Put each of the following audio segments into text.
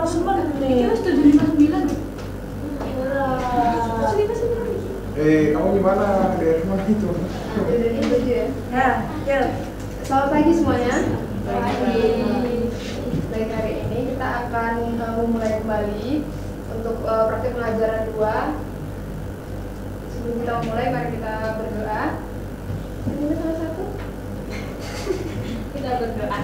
kurang seneng nih. Kita 759. Kamu gimana? Dari mana itu? Dari itu aja. Nah, ya. Selamat pagi semuanya. Pagi. Baik, hari ini kita akan memulai kembali untuk praktik pelajaran 2. Sebelum kita mulai, mari kita berdoa. Ini salah satu. Kita berdoa.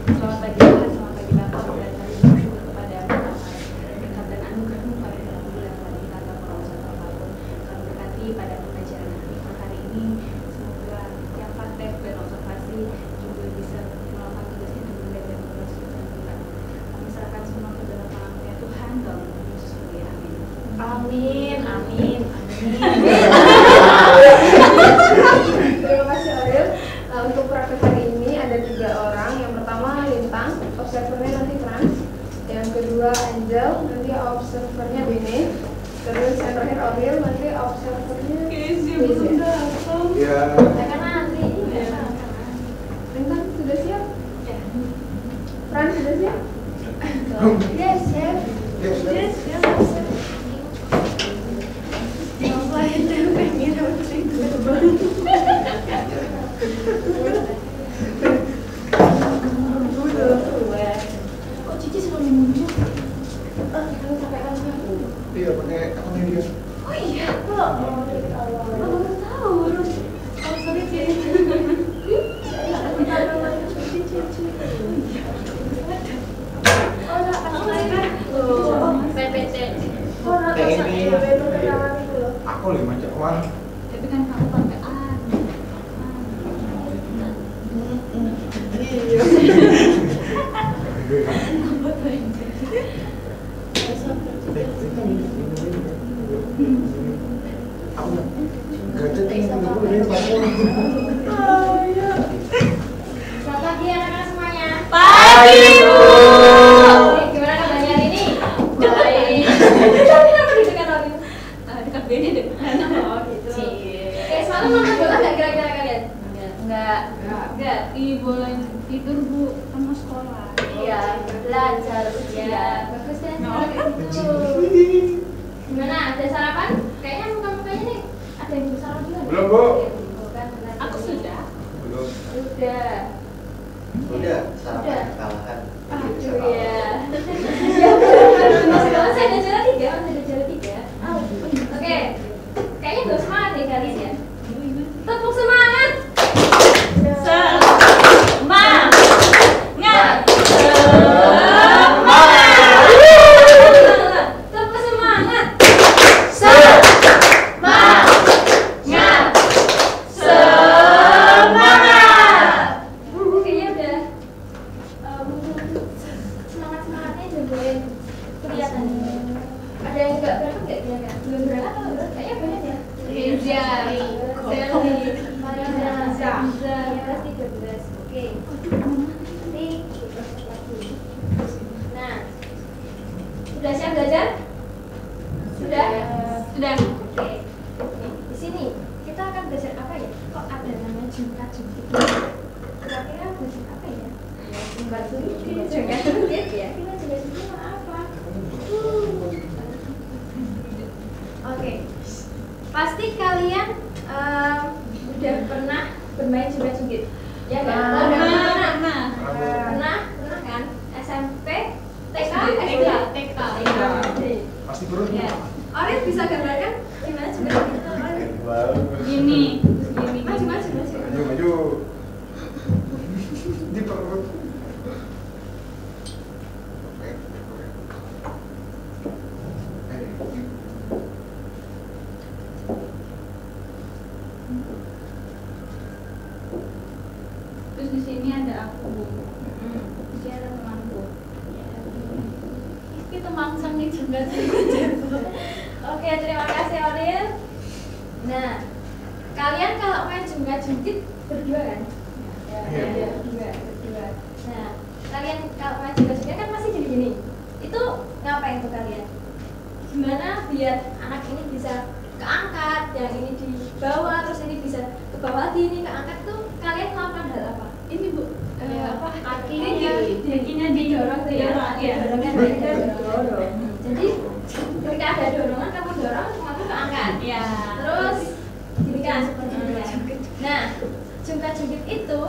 Selamat pagi Tuhan, selamat pagi Bapak, dan kami bersyukur kepada berkat dan anugerah-Mu pada dalam bulan kami tanpa perawatan apapun. Kami berkati pada pembelajaran hari ini, semoga yang praktek dan observasi juga bisa melakukan tugasnya dengan baik dan berkesudahan Tuhan. Kami serahkan semua ke dalam tangan Tuhan, dalam nama Yesus mulia. Amin. Amin, amin, amin. Terima kasih Ariel. Untuk praktek hari ini ada 3 orang. Yang pertama Lintang, observernya nanti Frans. Yang kedua Angel, nanti observernya Bene. Terus yang terakhir Ariel, nanti observernya Beza. Ya. Karena nanti Lintang sudah siap? ya. Frans sudah siap? Yes, chef. Yes, yes. Kok Cici selalu muncul? Kamu pakai apa? Iya, pakai akunnya dia. Oh iya, kok? Baru tahu. Oh, sorry, Cici. Aku lima Januari. Tapi kan kamu pakai Aku nggak jadi dulu ini Selamat pagi anak-anak semuanya. Pagi, Bu. Gimana kabarnya hari ini? Baik. Kenapa di dekat Robin? Dekat Bene deh. Oh gitu. Oke, semalam nonton bola nggak kira-kira kalian? Enggak. Nggak. Bola tidur, Bu. Kan mau sekolah. Iya, belajar ujian. Bagus ya. Gitu. Gimana? Ada sarapan? Kayaknya muka-mukanya nih ada yang bersarapan juga. Belum, Bu. Bukan, benar. Aku sudah. belum. Sudah. Udah, sarapan kekalahan. Aduh ya. Ya benar. Saya ada juara 3, ada juara 3. Oke. Kayaknya udah semangat nih kalian ya. Tepuk semangat. Tepuk semangat. Kayaknya udah semangat-semangatnya jagain kelihatan. Ada yang nggak berangkat nggak kira-kira? Belum berangkat atau berangkat? Kayaknya banyak ya. Reza, Mariza, Miras 13. Oke. Nanti nah, sudah siap belajar? Sudah? Sudah. Oke. Di sini kita akan belajar apa ya? Kok ada namanya jungkat-jungkit? Kira-kira belajar apa ya? Jungkat-jungkit ya? Kita jungkat-jungkit sama apa? Oke. Pasti kalian udah pernah bermain jungkat-jungkit? Ya nggak? Pernah kan? SMP, TK, SD? TK. Pasti perut. Ya. Orif bisa gambarkan gimana jungkat-jungkit itu? Orif? Gini. Maju. Maju. Di perut. Terus di sini ada aku, Bu. Di sini ada temanku. Itu mangsang nih juga. Oke, terima kasih Oril. Nah, kalian kalau main jungkat-jungkit berdua kan? Iya. Berdua. Nah, kalian kalau main jungkat-jungkit kan pasti jadi gini. Itu ngapain tuh kalian? Gimana biar anak ini bisa keangkat, yang ini di bawah, terus ini bisa ke bawah lagi, ini keangkat tuh kalian melakukan hal apa? Ini, Bu. Apa? Kaki Ini di ini didorong tuh ya, dorongnya dorong. Jadi ketika ada dorongan kamu dorong kamu keangkat. Ya. Terus gini kan seperti ini ya. Nah, jungkat-jungkit itu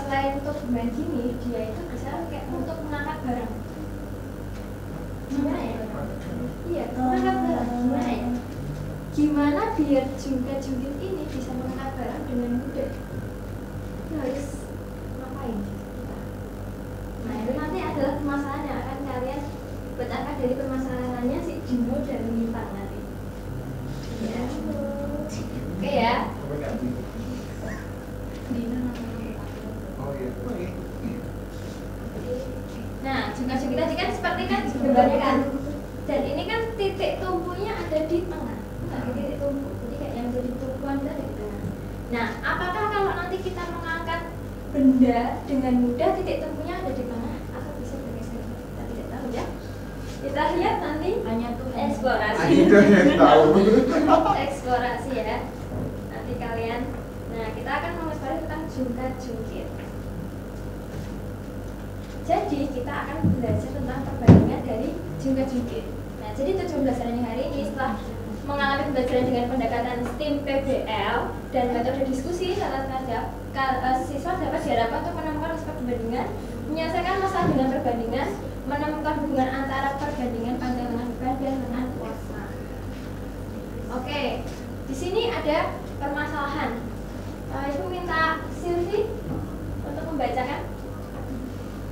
selain untuk main gini, dia itu bisa kayak untuk mengangkat barang. Gimana ya? Iya, mengangkat barang. Gimana ya? Gimana biar jungkat-jungkit ini bisa mengangkat barang dengan mudah? Itu harus ngapain? Nah, itu nanti adalah permasalahan yang akan kalian pecahkan dari permasalahannya si Dino dan Lintang nanti. Ya. Oke ya. Oh iya. Nah, jungkat-jungkit tadi kan seperti kan gambarnya kan. Dan ini kan titik tumpunya ada di tengah. Bukan di titik tumpu. Jadi kayak yang jadi tumpuan itu ada di tengah. Nah, apakah kalau nanti kita mengangkat benda dengan mudah titik tumpunya ada di tengah atau bisa bergeser? Kita tidak tahu ya. Kita lihat nanti Hanya tuh eksplorasi. Itu yang tahu. Eksplorasi ya. Nanti kalian. Nah, kita akan mengeksplorasi tentang jungkat-jungkit. Jadi kita akan belajar tentang perbandingan dari jungkat-jungkit. Nah, jadi tujuan pembelajarannya hari ini setelah mengalami pembelajaran dengan pendekatan STEAM PBL dan metode diskusi, siswa dapat diharapkan untuk menemukan respon perbandingan, menyelesaikan masalah dengan perbandingan, menemukan hubungan antara perbandingan panjang lengan beban dan lengan kuasa. Oke, di sini ada permasalahan. Ibu minta Silvi untuk membacakan.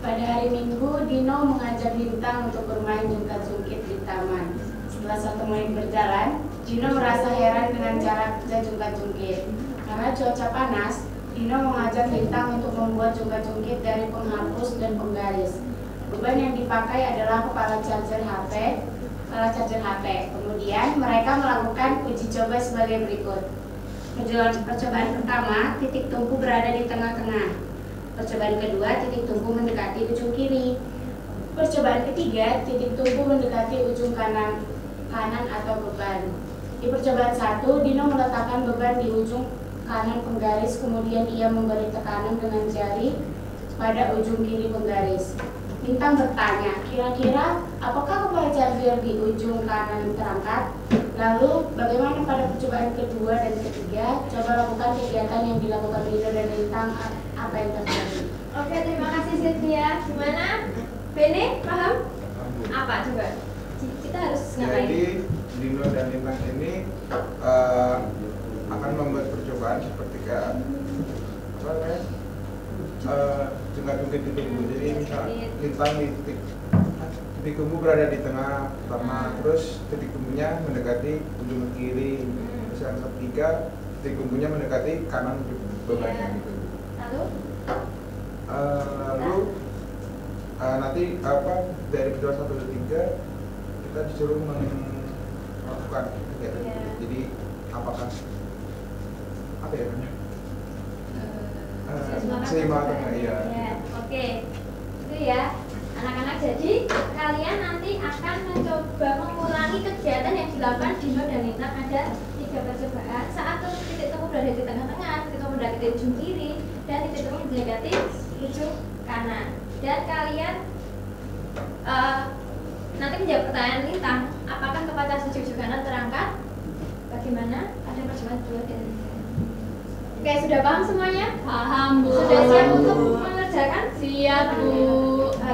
Pada hari Minggu, Dino mengajak Lintang untuk bermain jungkat-jungkit di taman. Setelah 1 menit berjalan, Dino merasa heran dengan cara kerja jungkat-jungkit. Karena cuaca panas, Dino mengajak Lintang untuk membuat jungkat-jungkit dari penghapus dan penggaris. Beban yang dipakai adalah kepala charger HP. Kemudian mereka melakukan uji coba sebagai berikut. Percobaan pertama, titik tumpu berada di tengah-tengah. Percobaan kedua, titik tumpu mendekati ujung kiri. Percobaan ketiga, titik tumpu mendekati ujung kanan atau beban. Di percobaan 1, Dino meletakkan beban di ujung kanan penggaris, kemudian ia memberi tekanan dengan jari pada ujung kiri penggaris. Lintang bertanya, kira-kira apakah kepala charger di ujung kanan terangkat? Lalu bagaimana pada percobaan kedua dan ketiga? Coba lakukan kegiatan yang dilakukan Dino dan Lintang. Apa yang terjadi? Oke, terima kasih Sylvia. Gimana? Bene, paham? Apa coba? Kita harus ngapain? Jadi Dino dan Lintang ini akan membuat percobaan seperti jungkat-jungkit di tumpu. Jadi misal Lintang di titik tumpu berada di tengah pertama, terus titik tumpunya mendekati ujung kiri. Terus yang ketiga, titik tumpunya mendekati kanan bebannya gitu. Lalu nanti dari kedua 1 dan 3 kita disuruh melakukan kegiatan. Jadi apakah apa ya namanya? Seimbang atau enggak? Iya. Oke, itu ya anak-anak. Jadi kalian nanti akan mencoba mengulangi kegiatan yang dilakukan Dino dan Lintang. Ada 3 percobaan. Saat titik tumpu berada di tengah-tengah, titik tumpu berada di ujung kiri, dan titik tumpu mendekati ujung kanan. Dan kalian nanti menjawab pertanyaan Lintang, apakah kepala ujung kanan terangkat? Bagaimana? Ada percobaan 2 dan 3. Oke, sudah paham semuanya? Paham, Bu. Sudah siap untuk mengerjakan? Siap, Bu.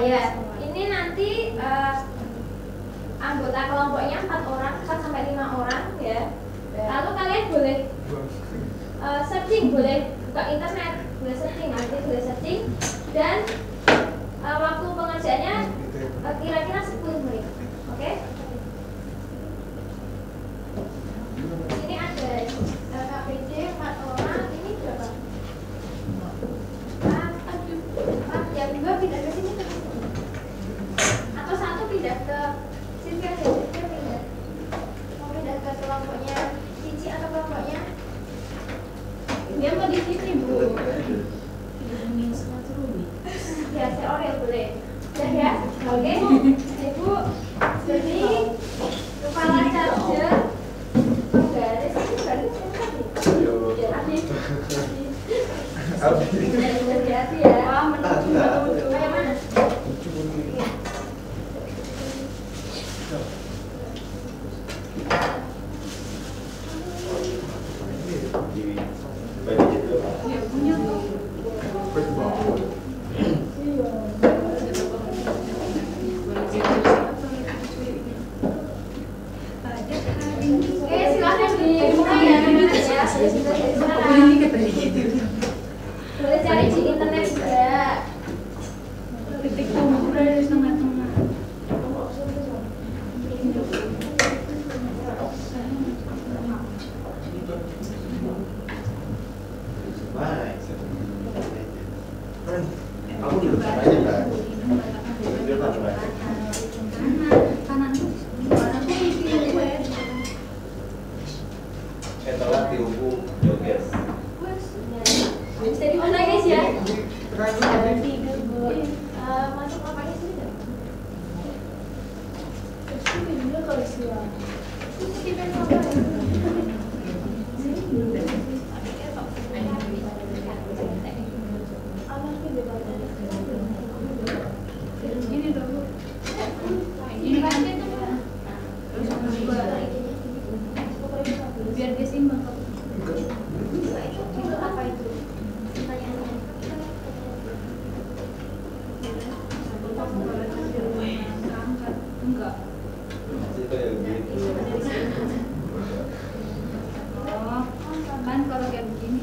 Ya, ini nanti anggota kelompoknya 4 orang, 4 sampai 5 orang ya. Lalu kalian boleh searching, boleh buka internet, boleh searching, nanti boleh searching. Dan waktu pengerjaannya kira-kira 10 menit. Oke? Ini ada KPD 4 orang, ini berapa? 4, yang 2 pindah ke sini atau 1 pindah ke sini aja, pindah. Mau pindah ke kelompoknya Cici atau kelompoknya? Dia mau di sini, Bu. Ya, saya Orel boleh. Ya. Oke. Ibu jadi kepala charger penggaris ini garis tadi. Hati-hati ya. Ah, Kayak mana? Oke, silakan dimulai ya. Boleh cari di internet juga. Titik temu berada di tengah-tengah. Kamu duduk sana aja, Mbak. Duduk apa, Mbak? Kanan. Telat dihukum joget. Bisa di mana guys ya? Tadi Masuk lapaknya sini nggak? Ini dulu. Ini kan biar dia seimbang. Itu apa itu? Pertanyaannya. Enggak. Masih kayak gitu. Oh, kan kalau kayak begini.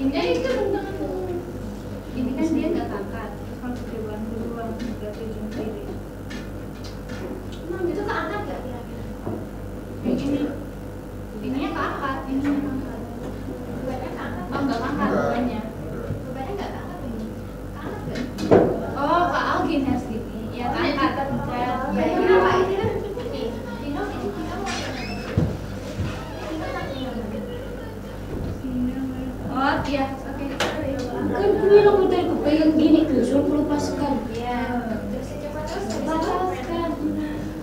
Ini itu bentangan ini kan dia nggak angkat. Kalau kedua berarti ujung kiri. Emang itu keangkat nggak kira-kira? Ininya keangkat, ininya keangkat. Bebannya keangkat? Oh, nggak keangkat bebannya. Bebannya nggak keangkat ini? Keangkat nggak? Oh, Kak Al gini harus gini. Ya keangkat. Ya, kenapa ini kan? Dino Oh, iya. Oke. Kan bilang udah kebayang gini tuh, suruh lepaskan. Ya, terus coba terus. Lepaskan.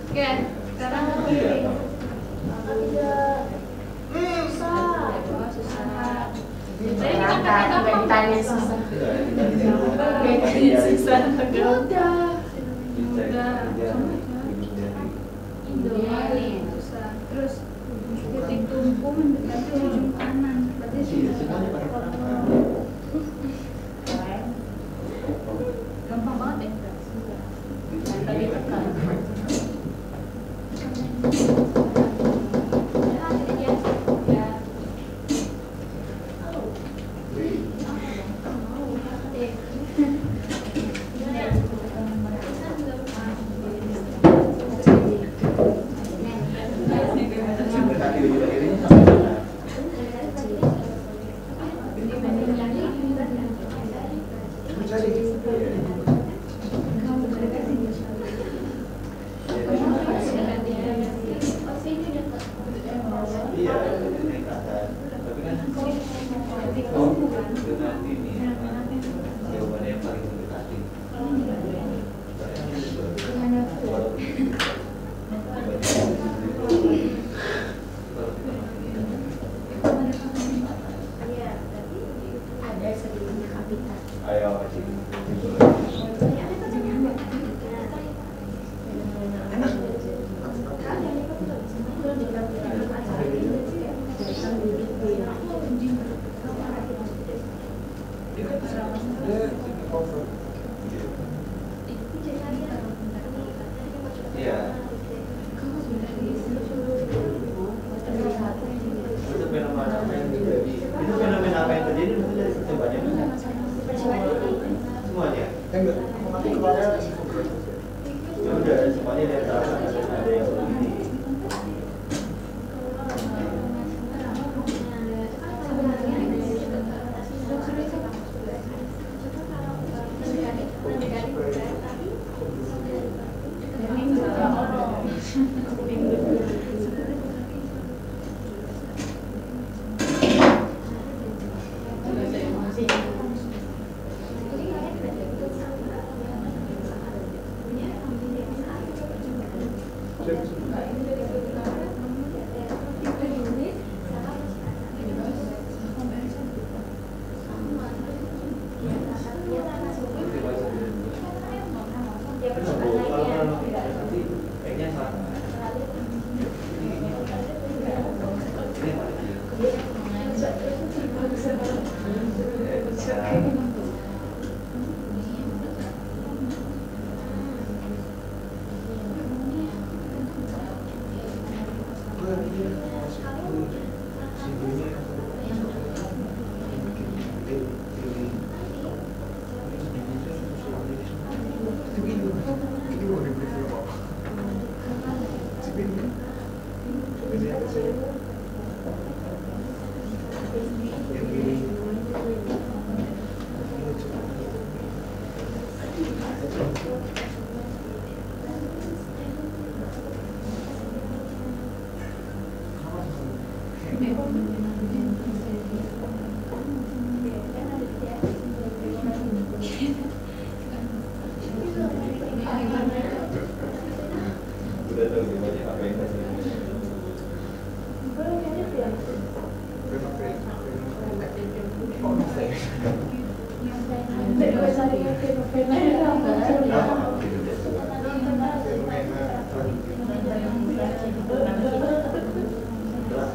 Oke, sekarang Susah. oh, susah. Rata, udah ditanya susah. Iya, Susah. Udah. Ini. Susah. Terus titik tumpu mendekati ujung kanan. Berarti Iya, sudah semuanya pada kanan. gampang banget ya. Tadi tekan. Ya. Mendekati ujung kirinya sampai kanan. Iya, ini ke atas. Tapi kan dengan ini jawabannya yang paling mendekati. Ada sebelumnya kapital. Ayo, iya. Itu fenomena apa yang terjadi? Itu fenomena apa yang terjadi? Itu dari percobaan yang mana? Semuanya. enggak, keluarnya Ya udah, semuanya dari atas ada yang begini.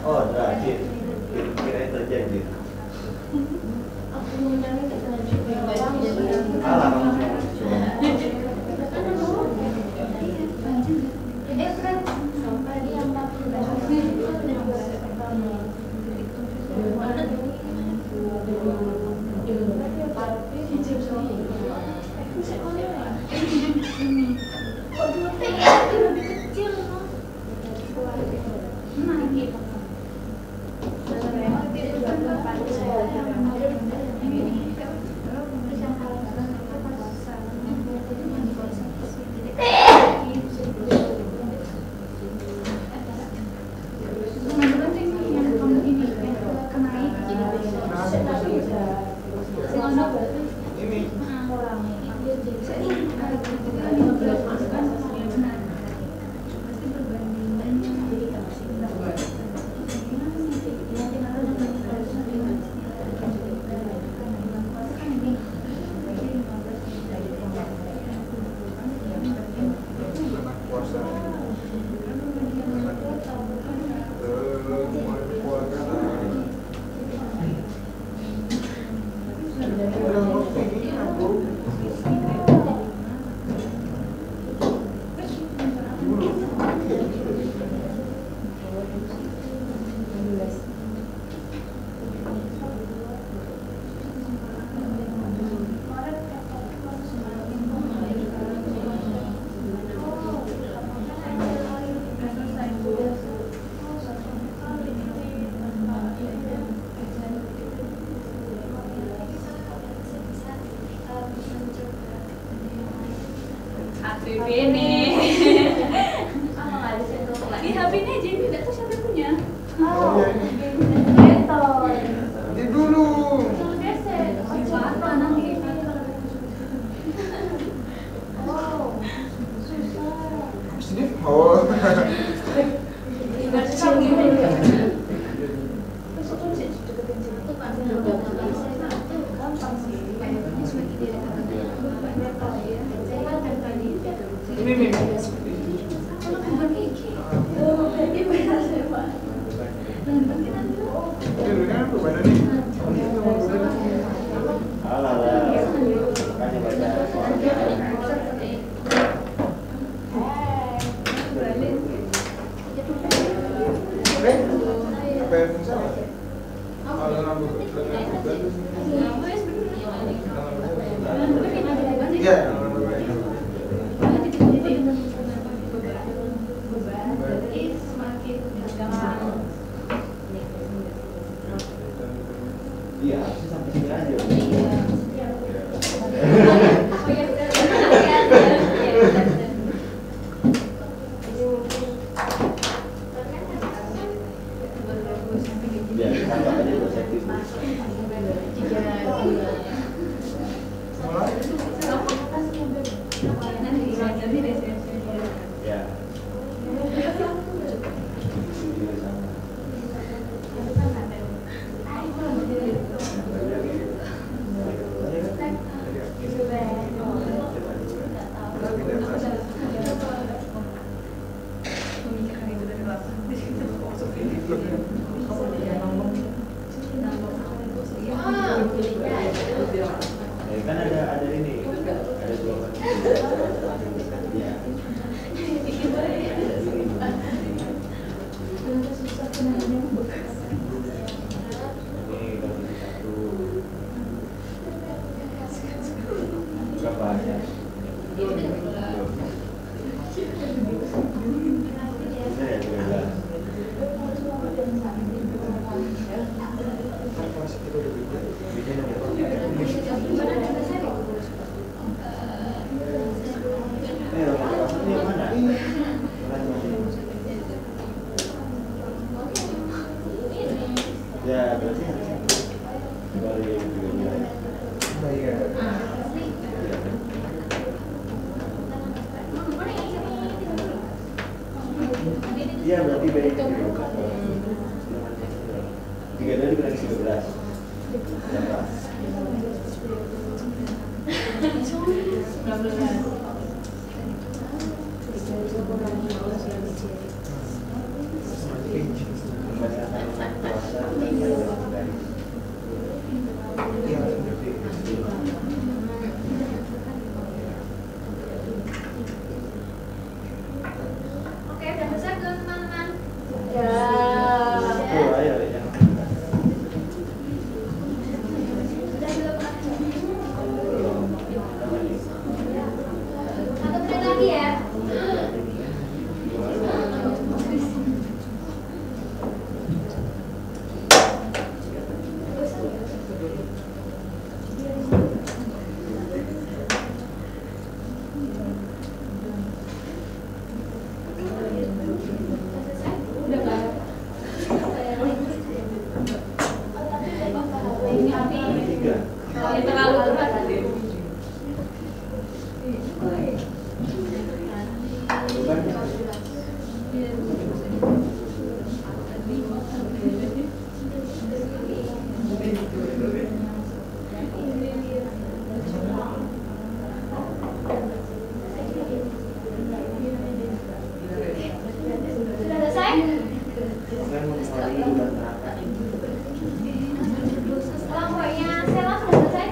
Oh, terakhir. Kira terjadi. Alah, HPV nih. Di HP ini aja ini nggak tahu siapa yang punya. Oh, iya, ini. Ini dulu. Sini. Oh. Ini nih. Ini kan berbeda nih. alah, makanya baca. Apa yang salah? Kalau lampu iya, Iya, harusnya sampai sini aja. Ya, tambah aja persepsi. Ya. Kan ada ini, ada dua kali. Ya. Ini kali satu. Berapa? Benar ya, 13. Ya, berarti kembali juga nilai. Iya, berarti baik. 3 dari berarti 13. Oke, udah besar belum teman-teman? Tuh, ayo yang Udah belum? 1 menit lagi ya. Udah Mbak? Ini terlalu berat. Sudah selesai? Kelompoknya Sela sudah selesai?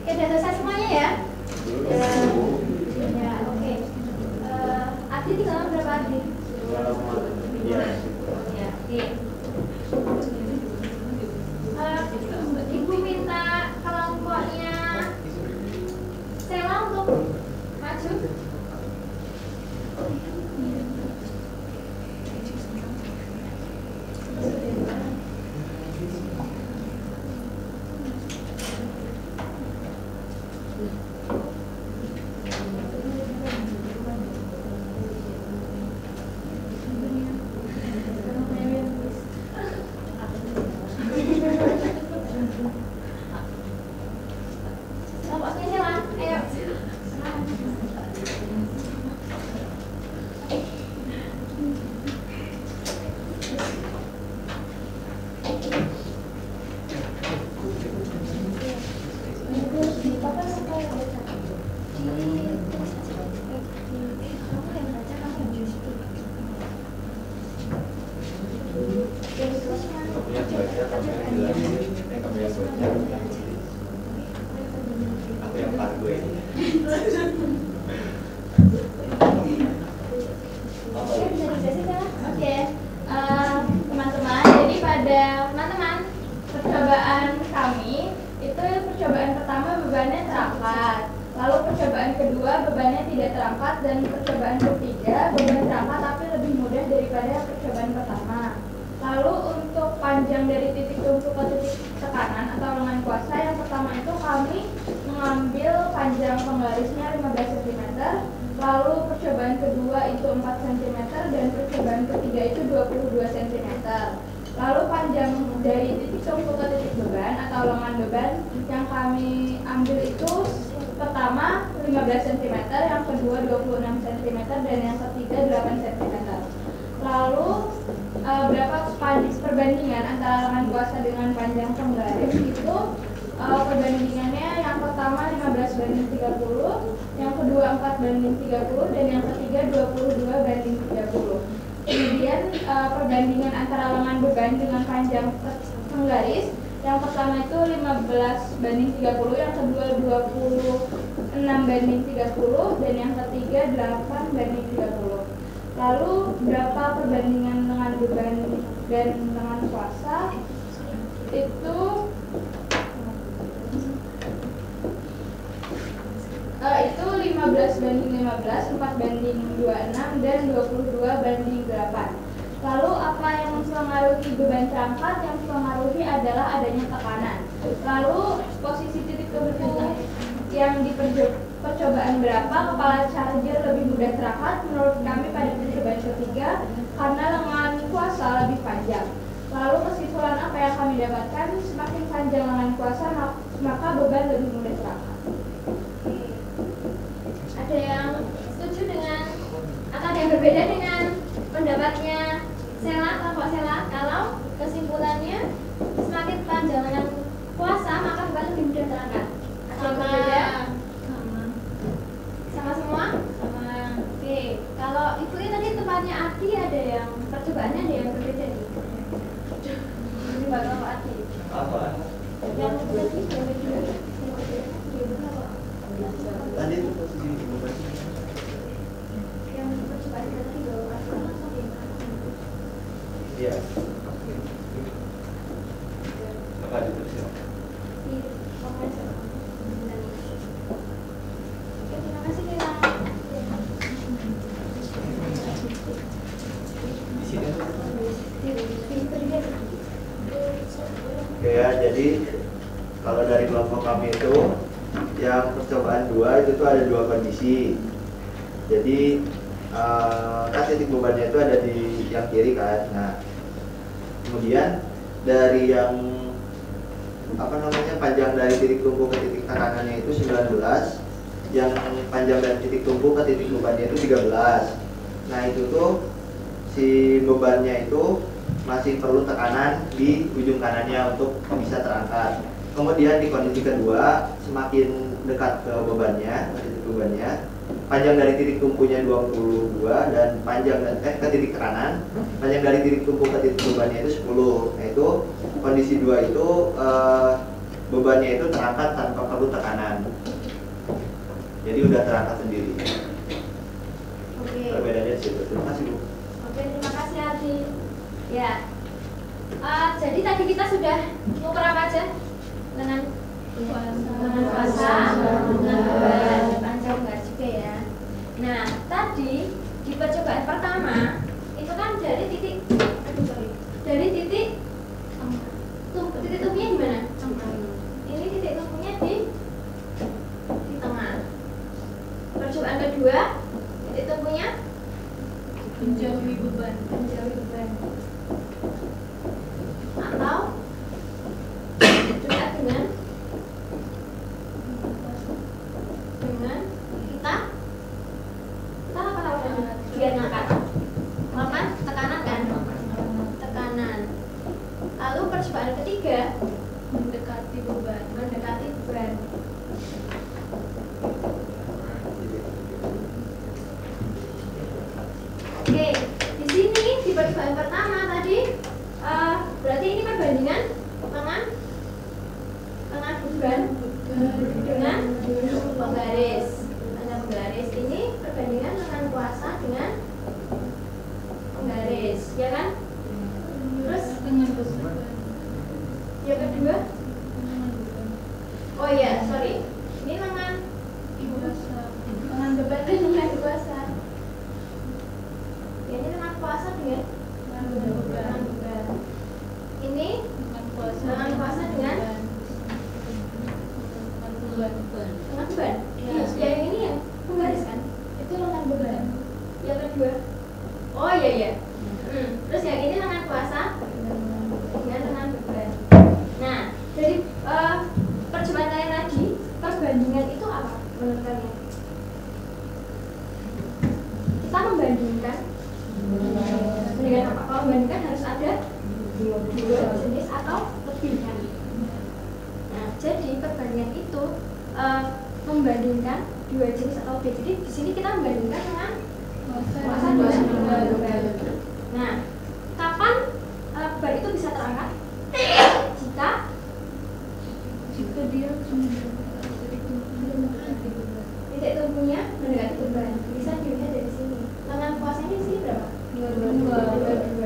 Oke, udah selesai semuanya ya? Ya, oke. Adli tinggal berapa Adli? Ya, oke. Ibu minta kelompoknya Sela untuk maju. Kelompoknya Sela, ayo. Aku yang pargo ini. Oke, bisa dijelasin Sela? Oke. Teman-teman, jadi pada teman-teman percobaan kami itu percobaan pertama bebannya terangkat, lalu percobaan kedua bebannya tidak terangkat, dan percobaan ketiga beban terangkat tapi lebih mudah daripada percobaan pertama. Lalu untuk panjang dari titik tumpu ke titik tekanan atau lengan kuasa, yang pertama itu kami mengambil panjang penggarisnya 15 cm, lalu percobaan kedua itu 4 cm, dan percobaan ketiga itu 22 cm. Lalu panjang dari titik tumpu ke titik beban atau lengan beban yang kami ambil itu pertama 15 cm, yang kedua 26 cm, dan yang ketiga 8 cm. Lalu berapa perbandingan antara lengan kuasa dengan panjang penggaris itu perbandingannya yang pertama 15:30, yang kedua 4:30, dan yang ketiga 22:30. Kemudian perbandingan antara lengan beban dengan panjang penggaris, yang pertama itu 15:30, yang kedua 26:30, dan yang ketiga 8:30. Lalu berapa perbandingan lengan beban dan lengan kuasa itu itu 15:15, 4:26, dan 22:8. Lalu apa yang mempengaruhi beban terangkat? Yang mempengaruhi adalah adanya tekanan Lalu posisi titik tumpu yang di percobaan berapa kepala charger lebih mudah terangkat menurut kami pada percobaan ketiga karena lengan kuasa lebih panjang. Lalu kesimpulan apa yang kami dapatkan, semakin panjang lengan kuasa maka beban lebih mudah terangkat. Ada yang setuju dengan atau ada yang berbeda dengan pendapatnya Sela, kelompok Sela? Kalau kesimpulannya semakin panjang lengan kuasa maka beban lebih mudah terangkat. Ada yang berbeda? Sama semua? Sama. Oke, kalau ibu ini tadi tempatnya Adi ada yang percobaannya ada yang berbeda nih. Ini bakal Adi. Apa? Yang tadi yang kedua. Tadi itu posisi beban. Yang percobaan tadi bawa Iya. Apa diteruskan? di kompresor. Oke, terima kasih Kira. Di sini. Di Oke ya, jadi kalau dari kelompok kami itu yang percobaan 2 itu tuh ada 2 kondisi. Jadi kan titik bebannya itu ada di yang kiri kan. Nah, kemudian dari yang panjang dari titik tumpu ke titik tekanannya itu 19, yang panjang dari titik tumpu ke titik bebannya itu 13. Nah, itu tuh si bebannya itu masih perlu tekanan di ujung kanannya untuk bisa terangkat. Kemudian di kondisi kedua, semakin dekat ke bebannya, ke titik bebannya, panjang dari titik tumpunya 22 dan panjang ke titik tekanan, panjang dari titik tumpu ke titik bebannya itu 10. Nah, itu kondisi 2 itu bebannya itu terangkat tanpa perlu tekanan. Jadi udah terangkat sendiri. Oke. Perbedaannya di situ. Terima kasih, Bu. Oke, terima kasih Adi. Ya. Jadi tadi kita sudah ngukur apa aja? Lengan kuasa, lengan beban, panjang enggak juga ya. Nah, tadi di percobaan pertama itu kan dari titik dari titik tumpunya di mana? Ini titik tumpunya di tengah. Percobaan kedua titik tumpunya menjauhi beban atau juga dengan kita apa namanya biar ngangkat melakukan tekanan kan, tekanan. Lalu percobaan ketiga mendekati beban. Oke, di sini di percobaan pertama tadi berarti ini perbandingan lengan beban dengan penggaris. Ini perbandingan lengan kuasa dengan penggaris, ya kan? Terus yang kedua, oh iya, sorry, ini lengan beban dan lengan kuasa. Ya, ini lengan kuasa dengan lengan beban. Ini lengan kuasa dengan lengan beban. Yang ini yang penggaris kan? Itu lengan beban. Yang kedua, oh iya. Terus yang ini lengan kuasa dengan lengan beban. Nah, dari percobaan kalian tadi, perbandingan itu apa menurut kalian? Kita membandingkan dengan apa? Kalau membandingkan harus ada dua jenis atau lebih kan? Nah, jadi perbandingan itu membandingkan dua jenis atau lebih. Jadi di sini kita membandingkan dengan kuasa dengan beban. Nah, kapan beban itu bisa terangkat? Jika dia titik tumpunya mendekati beban. Bisa dilihat dari sini. Lengan kuasanya di sini berapa? 22.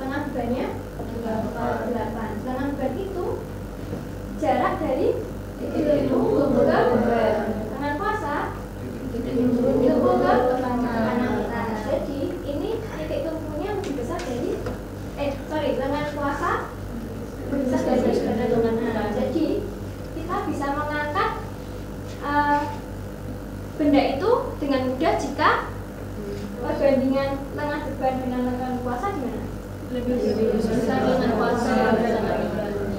Lengan bebannya 8. Lengan beban itu jarak dari titik tumpu ke beban. Lengan kuasa titik tumpu ke kanan. Jadi ini titik tumpunya lebih besar dari lengan kuasa lebih besar dari lengan. bisa dengan puasa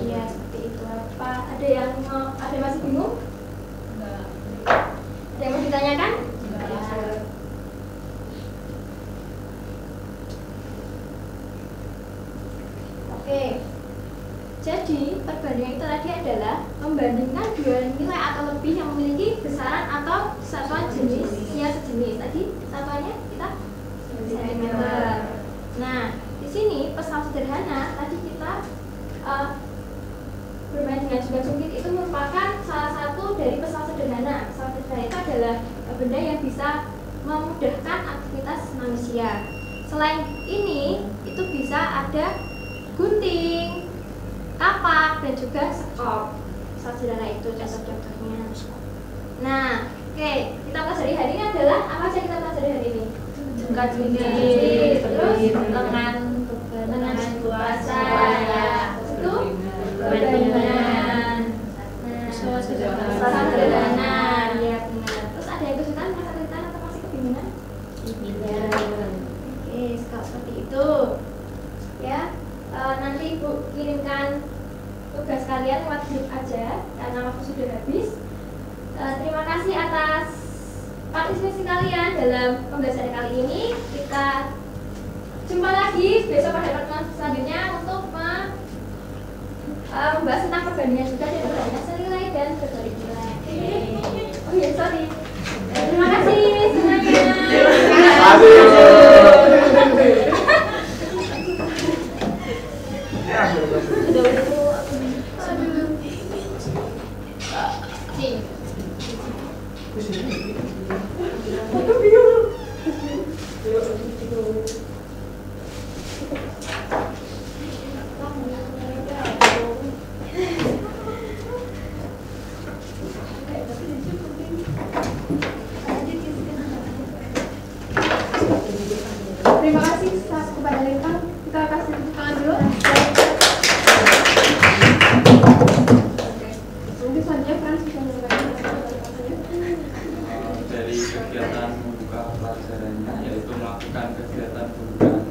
iya seperti itu. Apa ada yang masih bingung? Ada yang mau ditanyakan? Oke. Jadi perbandingan itu tadi adalah membandingkan dua nilai atau lebih yang memiliki besaran atau satuan jenisnya sejenis. Tadi satuannya kita sentimeter. Nah, di sini pesawat sederhana tadi kita bermain dengan jumlah jungkit itu merupakan salah satu dari pesawat sederhana. Pesawat sederhana itu adalah benda yang bisa memudahkan aktivitas manusia. Selain ini, itu bisa ada gunting, kapak, dan juga sekop. Pesawat sederhana itu contoh-contohnya. Nah, oke, kita pelajari hari ini adalah apa saja kita pelajari hari ini? Jungkit, terus lengan puasa, itu bandingan, pesawat sederhana, ya benar. Terus ada yang kesulitan, merasa kesulitan atau masih kebingungan? Iya. Oke, kalau seperti itu, ya nanti Ibu kirimkan tugas kalian lewat grup aja karena waktu sudah habis. Terima kasih atas partisipasi kalian dalam pembelajaran kali ini. Kita jumpa lagi besok pada pertemuan selanjutnya untuk membahas tentang perbandingan juga dan perbandingan senilai dan berbalik nilai. Oh iya, sorry. Terima kasih semuanya. Terima kasih kepada Lintang. Kita kasih tepuk tangan dulu. Nanti selanjutnya Frans bisa mengulangi. Dari kegiatan membuka pelajarannya yaitu melakukan kegiatan pembukaan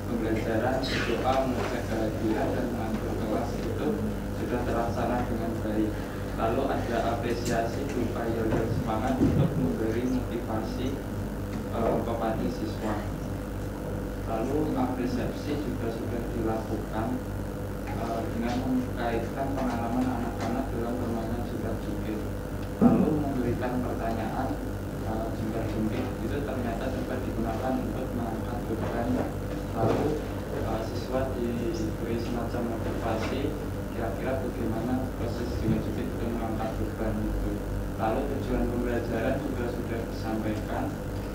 pembelajaran, berdoa, mengecek kehadiran dan mengatur kelas itu sudah terlaksana dengan baik. Lalu ada apresiasi berupa yel-yel semangat untuk memberi motivasi kepada siswa. Lalu apresiasi juga sudah dilakukan dengan mengkaitkan pengalaman anak-anak dalam permainan jungkit. Lalu memberikan pertanyaan jungkit itu ternyata dapat digunakan untuk mengangkat beban. Lalu siswa diberi semacam motivasi kira-kira bagaimana proses jungkit itu mengangkat beban itu. Lalu tujuan pembelajaran juga sudah disampaikan.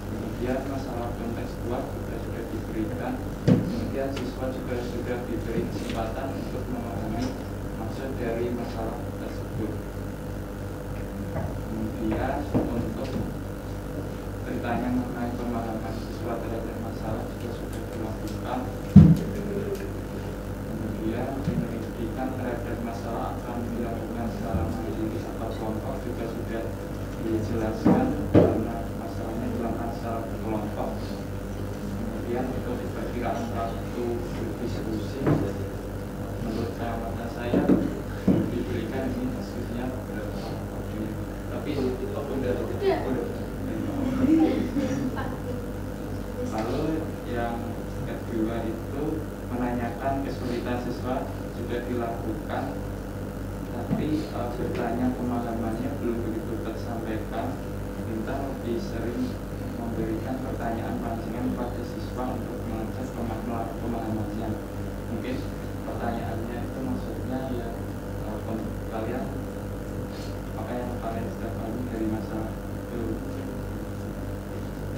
Kemudian masalah konteks buat juga sudah diberikan. Kemudian siswa juga sudah diberi kesempatan untuk memahami maksud dari masalah tersebut. Kemudian untuk bertanya mengenai pemahaman siswa terhadap masalah juga sudah dilakukan. Kemudian penyelidikan terhadap masalah akan dilakukan secara mandiri atau kelompok juga sudah dijelaskan karena masalahnya dilakukan secara kelompok. Kemudian itu diperkirakan waktu berdiskusi. Menurut pengamatan saya diberikan ini diskusinya berapa waktunya. Tapi udah. Lalu yang kedua itu menanyakan kesulitan siswa sudah dilakukan, tapi bertanya pemahamannya belum begitu tersampaikan. Minta lebih sering memberikan pertanyaan pancingan pada siswa untuk mengecek pemahamannya. Mungkin pertanyaannya itu maksudnya ya kalian apa yang kalian sudah pahami dari masalah itu.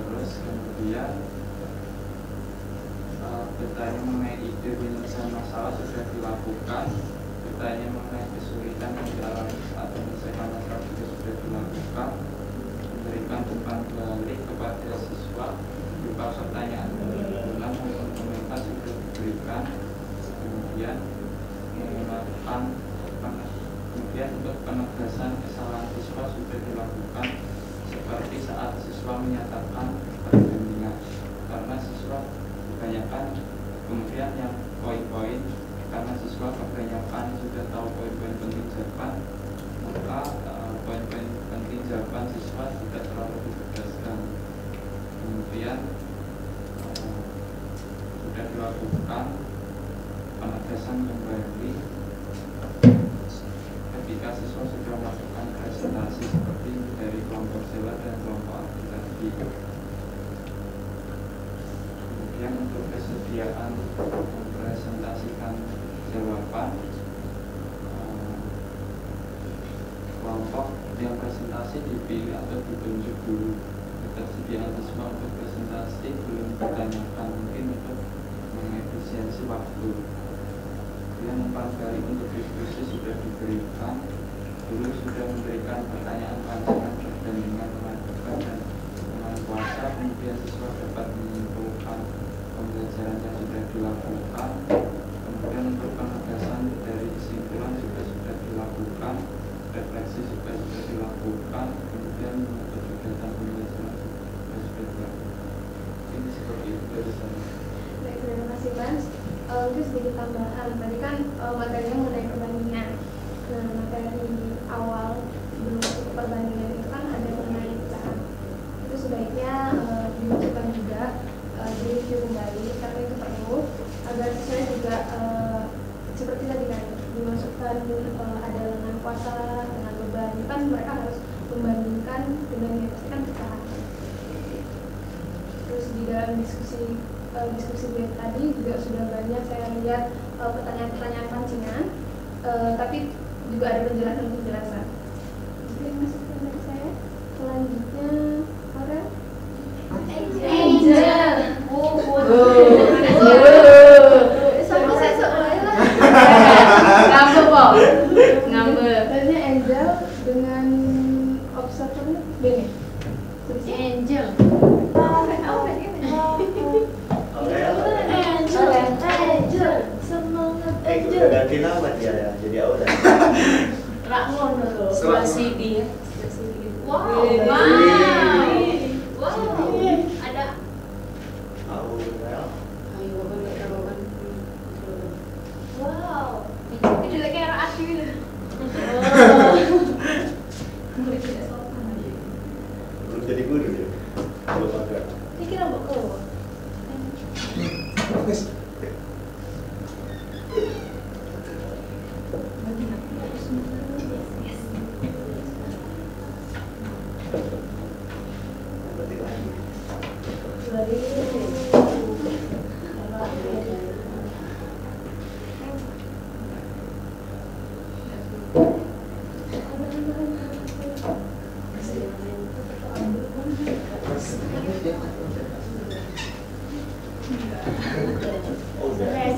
Terus kemudian bertanya mengenai ide penyelesaian masalah sudah dilakukan. Bertanya mengenai kesulitan yang dialami saat menyelesaikan masalah juga sudah dilakukan. Memberikan umpan balik kepada siswa berupa pertanyaan ulang maupun komentar sudah diberikan. Kemudian untuk penegasan kesalahan siswa sudah dilakukan, seperti saat siswa menyatakan perbandingan, karena siswa kebanyakan Kemudian yang poin-poin, karena siswa kebanyakan sudah tahu poin-poin penting jawaban, maka poin-poin penting jawaban siswa tidak terlalu ditegaskan. Kemudian sudah dilakukan penegasan kembali ketika siswa sudah melakukan presentasi seperti dari kelompok sewa dan kelompok aktif tadi. Kemudian untuk kesediaan mempresentasikan jawaban, kelompok yang presentasi dipilih atau ditunjuk dulu. Ketersediaan siswa untuk presentasi belum ditanyakan, mungkin untuk mengefisiensi waktu. Kemudian umpan balik untuk diskusi sudah diberikan, guru sudah memberikan pertanyaan panjangan perbandingan melakukan dan dengan kuasa. Kemudian siswa dapat menyimpulkan pembelajaran yang sudah dilakukan. Kemudian untuk penegasan dari kesimpulan juga sudah dilakukan, refleksi juga sudah dilakukan, kemudian untuk kegiatan pembelajaran juga sudah dilakukan. Ini seperti itu dari saya. Baik, terima kasih Mas. Mungkin sedikit tambahan, tadi kan materinya mengenai perbandingan. Nah, materi awal sebelum masuk ke perbandingan itu kan ada mengenai pecahan. Itu sebaiknya dimasukkan juga, direview kembali karena itu perlu agar sesuai juga seperti tadi kan dimasukkan ada dengan kuasa, dengan beban. Itu kan mereka harus membandingkan dengan yang pasti kan pecahan. Terus di dalam diskusi tadi juga sudah banyak saya lihat pertanyaan-pertanyaan pancingan, tapi juga ada penjelasan. Mungkin masukkan dari saya. Selanjutnya Aurel. Angel. Sama saya soalnya lah. Ngambek kok. Ngambek. Tadinya Angel dengan observernya Bene. Angel. Angel. Semangat Udah ganti nama dia ya, jadi Aura. Rak ngono lho. Sebelah CD ya. Wow. Ada Aurel. Ayo bapak. wow. Ini lagi era asli loh. Murid tidak sopan. Belum jadi guru ya. Belum ada. Ini kira mbok kau. Bagus.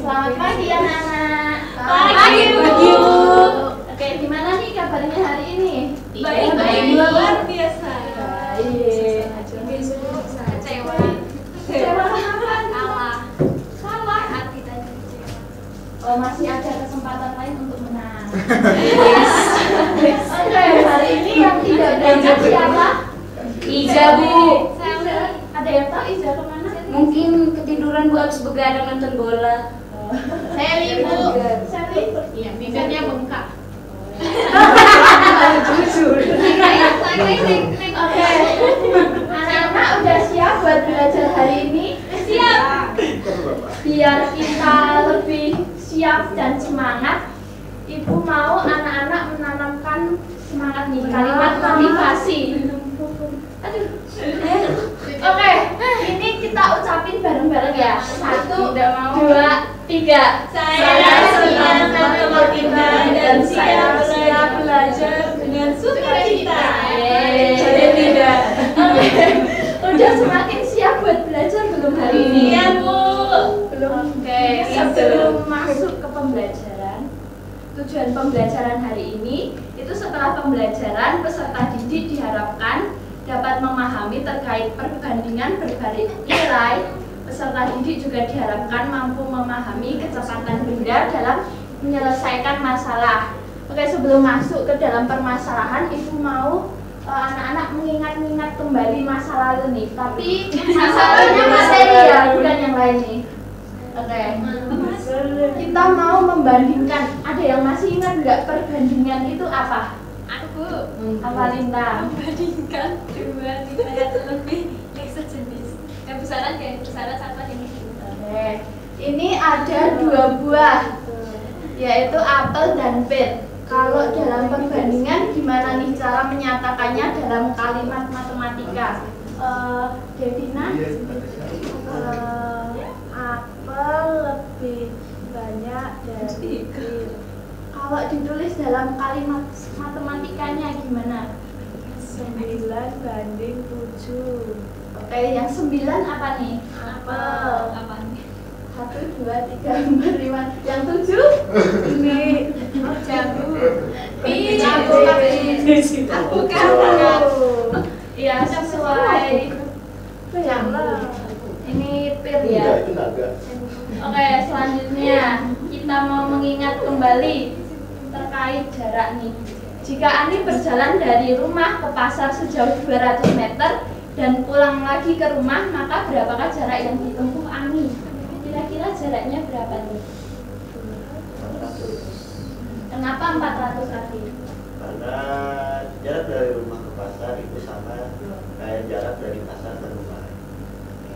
Selamat pagi anak-anak. Pagi, Bu. Oke, gimana nih kabarnya hari ini? Baik. Luar biasa. Baik. Kecewa. Kecewa kenapa? Kalah. Hati tadi kecewa. Oh, masih ada kesempatan lain untuk menang. Oke, hari ini yang tidak berangkat siapa? Iza, Bu. Ada yang tahu Iza kemana? Mungkin ketiduran Bu habis begadang nonton bola. Sally, Bu. Sally. Iya, bibirnya bengkak. Jujur. Oke. Anak-anak udah siap buat belajar hari ini? Siap. Biar kita lebih siap dan semangat, Ibu mau anak-anak menanamkan semangat nih, kalimat motivasi. Aduh. Oke, ini kita ucapin bareng-bareng ya. 1, 2, 3. Saya senang matematika dan saya siap belajar dengan sukacita. Jadi tidak. Oke. Udah semakin siap buat belajar belum hari ini? Iya, Bu. Belum. Oke, sebelum masuk ke pembelajaran, tujuan pembelajaran hari ini itu setelah pembelajaran peserta didik diharapkan dapat memahami terkait perbandingan berbagai nilai. Peserta didik juga diharapkan mampu memahami kecepatan benda dalam menyelesaikan masalah. Oke, sebelum masuk ke dalam permasalahan, Ibu mau anak-anak mengingat-ingat kembali masa lalu nih. Tapi masalahnya materi ya, bukan yang lain nih. Oke. Kita mau membandingkan. Ada yang masih ingat nggak perbandingan itu apa? Aku Apa Lintang? membandingkan dua nilai yang lebih yang sejenis. Yang besaran sama ini. Oke. Ini ada dua buah, yaitu apel dan pir. Kalau dalam perbandingan gimana nih cara menyatakannya dalam kalimat matematika? Devina? Apel lebih banyak dari pir. Kalau ditulis dalam kalimat matematikanya gimana? 9 banding 7. Oke, yang 9 apa nih? Apel. Apa nih? 1, 2, 3, 4, 5. Yang 7? Ini jamu. Aku kan. Iya, sesuai. Jamu. Ini pir ya. Itu naga. Oke, selanjutnya kita mau mengingat kembali terkait jarak nih. Jika Ani berjalan dari rumah ke pasar sejauh 200 meter dan pulang lagi ke rumah, maka berapakah jarak yang ditempuh Ani? Kira-kira jaraknya berapa nih? 400. Kenapa 400 lagi? Karena jarak dari rumah ke pasar itu sama kayak jarak dari pasar ke rumah.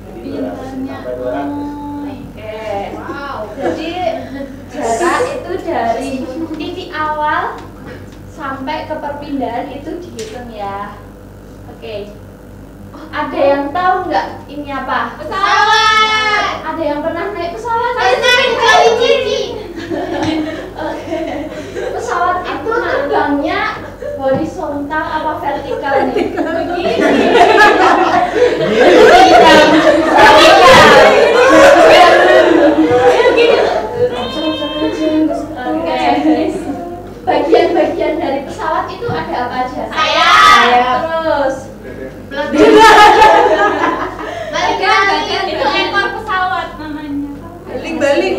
Jadi 200 sampai 200. Oke. Wow. Jadi jarak itu dari titik awal sampai ke perpindahan itu dihitung ya. Oke. Ada yang tahu nggak ini apa? Pesawat. Ada yang pernah naik pesawat? Kali cici. Oke. Pesawat itu terbangnya horizontal apa vertikal nih? Begini. Oke. Bagian-bagian dari pesawat itu ada apa aja? Sayap. Terus Bagian itu ekor pesawat namanya. Balik.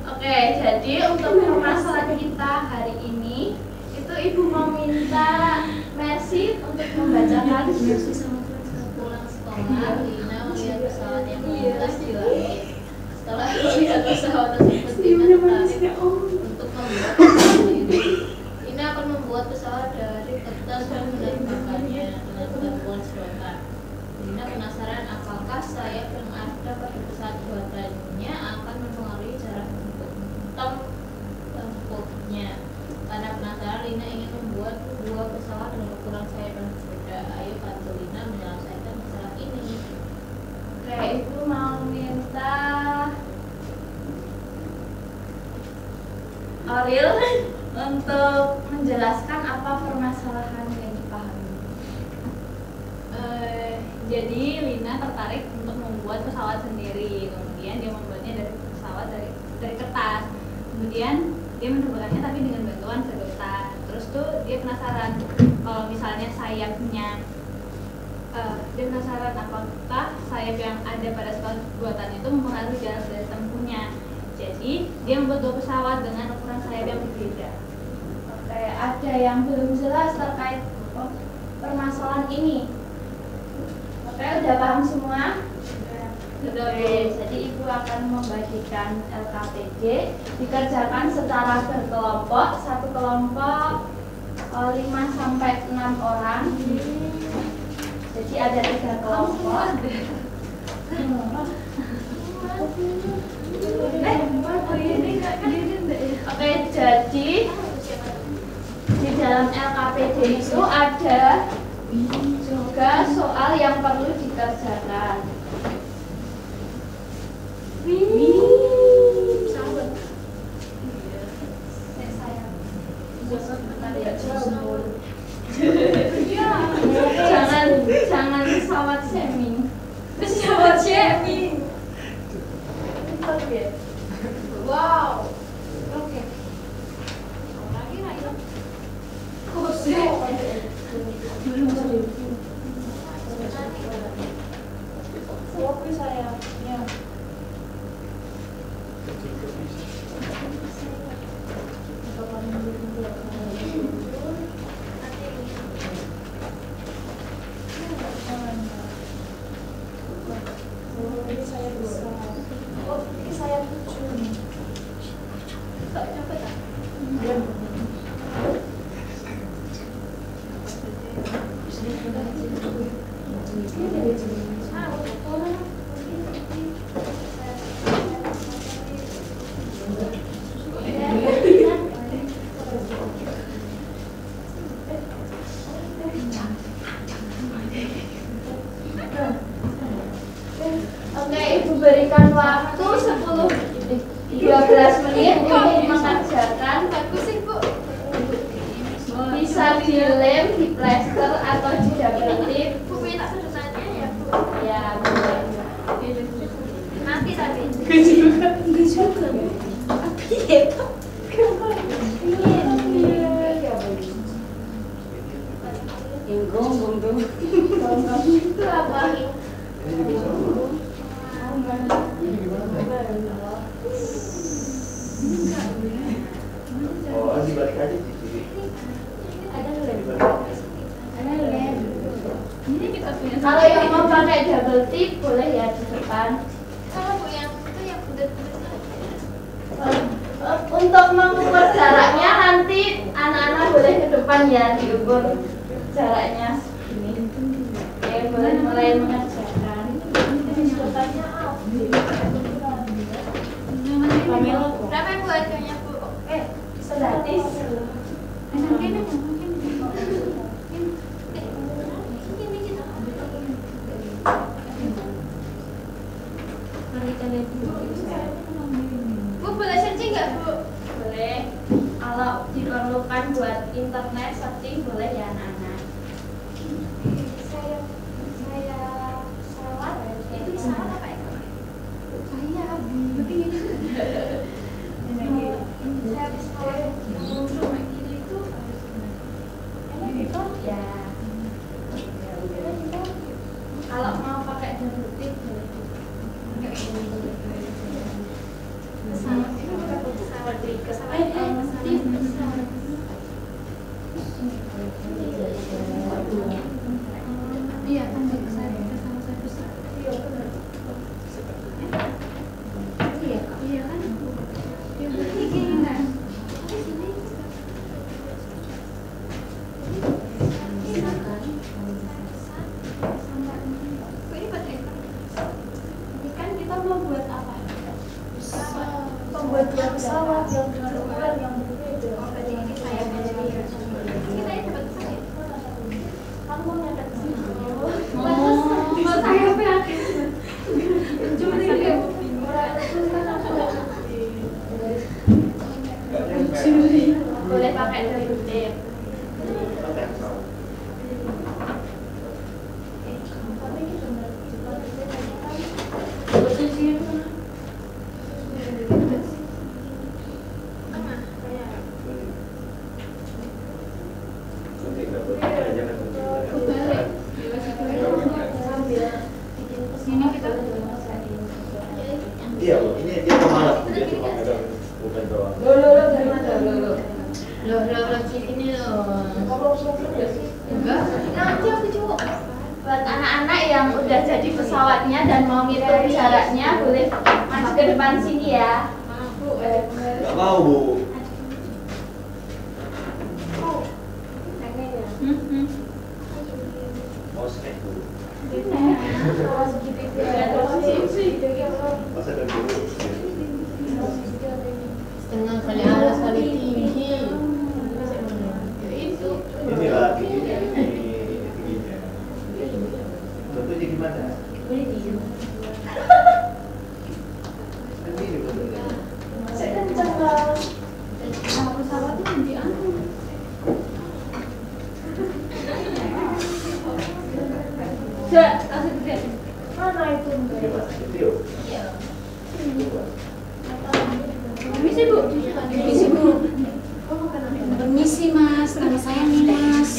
Oke, jadi untuk permasalahan kita hari ini itu Ibu mau minta Mercy untuk membacakan. Pulang sekolah, Lina melihat pesawat yang melintas di langit. Setelah melihat pesawat tersebut, Lina tertarik untuk membuat pesawat sendiri. Lina akan membuat pesawat dari kertas dan menerbangkannya dengan bantuan sedotan. Lina penasaran apakah sayap yang ada pada pesawat buatannya akan mempengaruhi cara tempurnya. Karena penasaran, Lina ingin membuat dua pesawat dengan ukuran sayap yang berbeda. Ayo bantu Lina menyelesaikan masalah ini. Oke, Ibu mau minta Aurel untuk menjelaskan apa permasalahan yang dipahami. Jadi Lina tertarik untuk membuat pesawat sendiri. Kemudian dia membuatnya dari pesawat dari kertas. Kemudian dia menerbangkannya tapi dengan bantuan sedotan. Terus tuh dia penasaran kalau misalnya sayapnya dia penasaran apakah sayap yang ada pada pesawat buatan itu mempengaruhi jarak dari tempuhnya. Jadi dia membuat dua pesawat dengan ukuran sayap yang berbeda. Oke, ada yang belum jelas terkait permasalahan ini? Oke, udah paham semua? Oke, jadi Ibu akan membagikan LKPD dikerjakan secara berkelompok, satu kelompok 5 sampai 6 orang. Jadi ada 3 kelompok. Oke, jadi di dalam LKPD itu ada juga soal yang perlu dikerjakan. Jangan pesawat shaming. Pesawat shaming. Wow. Oke. Lagi nggak itu? Sok cepet ah. Oke, Ibu berikan waktu 12 menit untuk mengerjakan. Bagus sih Bu. Bisa dilem, diplester atau di double tip. Bu punya tak sedotannya ya Bu. Ya, boleh. Nanti tadi. Gonggong tuh. Itu apa? Ini juga sama. Ini gimana? Oh, dibalik aja Cici. Ada lem. Ada lem. Ini kita punya. Kalau yang mau pakai double tip boleh ya di depan. Kalau Bu yang itu yang bulat-bulat. Untuk mengukur jaraknya nanti anak-anak boleh ke depan ya, diukur jaraknya segini. Ya, boleh mulai mengerjakan. Berapa Bu harganya Bu? Gratis. Bu boleh searching nggak Bu? Boleh. Kalau diperlukan buat internet searching boleh ya anak-anak. Saya salah. Itu salah apa ya? Saya begini. Saya salah. Cuma gini itu. Ya. Kalau mau pakai double tip boleh. Iya, sampai ke sana sama saya besar. Iya kan? Dia berarti gini kan? Ini kan kita mau buat apa? Membuat pesawat yang dengan ukuran yang berbeda. Oh, berarti ini saya beli. Kita ini dapat sakit. Kamu mau nyatet sini? Mau saya pakai. Cuma ini Boleh pakai double tip. Iya, Bu. Ini dia pemalas, dia cuma megang bukan doang. Nanti aku coba. Buat anak-anak yang udah jadi pesawatnya dan mau ngitung jaraknya boleh maju ke depan sini ya. Nggak mau, Bu. Mau snack dulu. Masa dari dulu. Setengah kali alas kali tinggi. Ini lah, tingginya. Contohnya gimana? Kan ini bentuknya. Saya kenceng lah. pesawatnya di anu. Mana itu? Video. Permisi Bu. Permisi Bu. Permisi Mas, nama saya Nimas.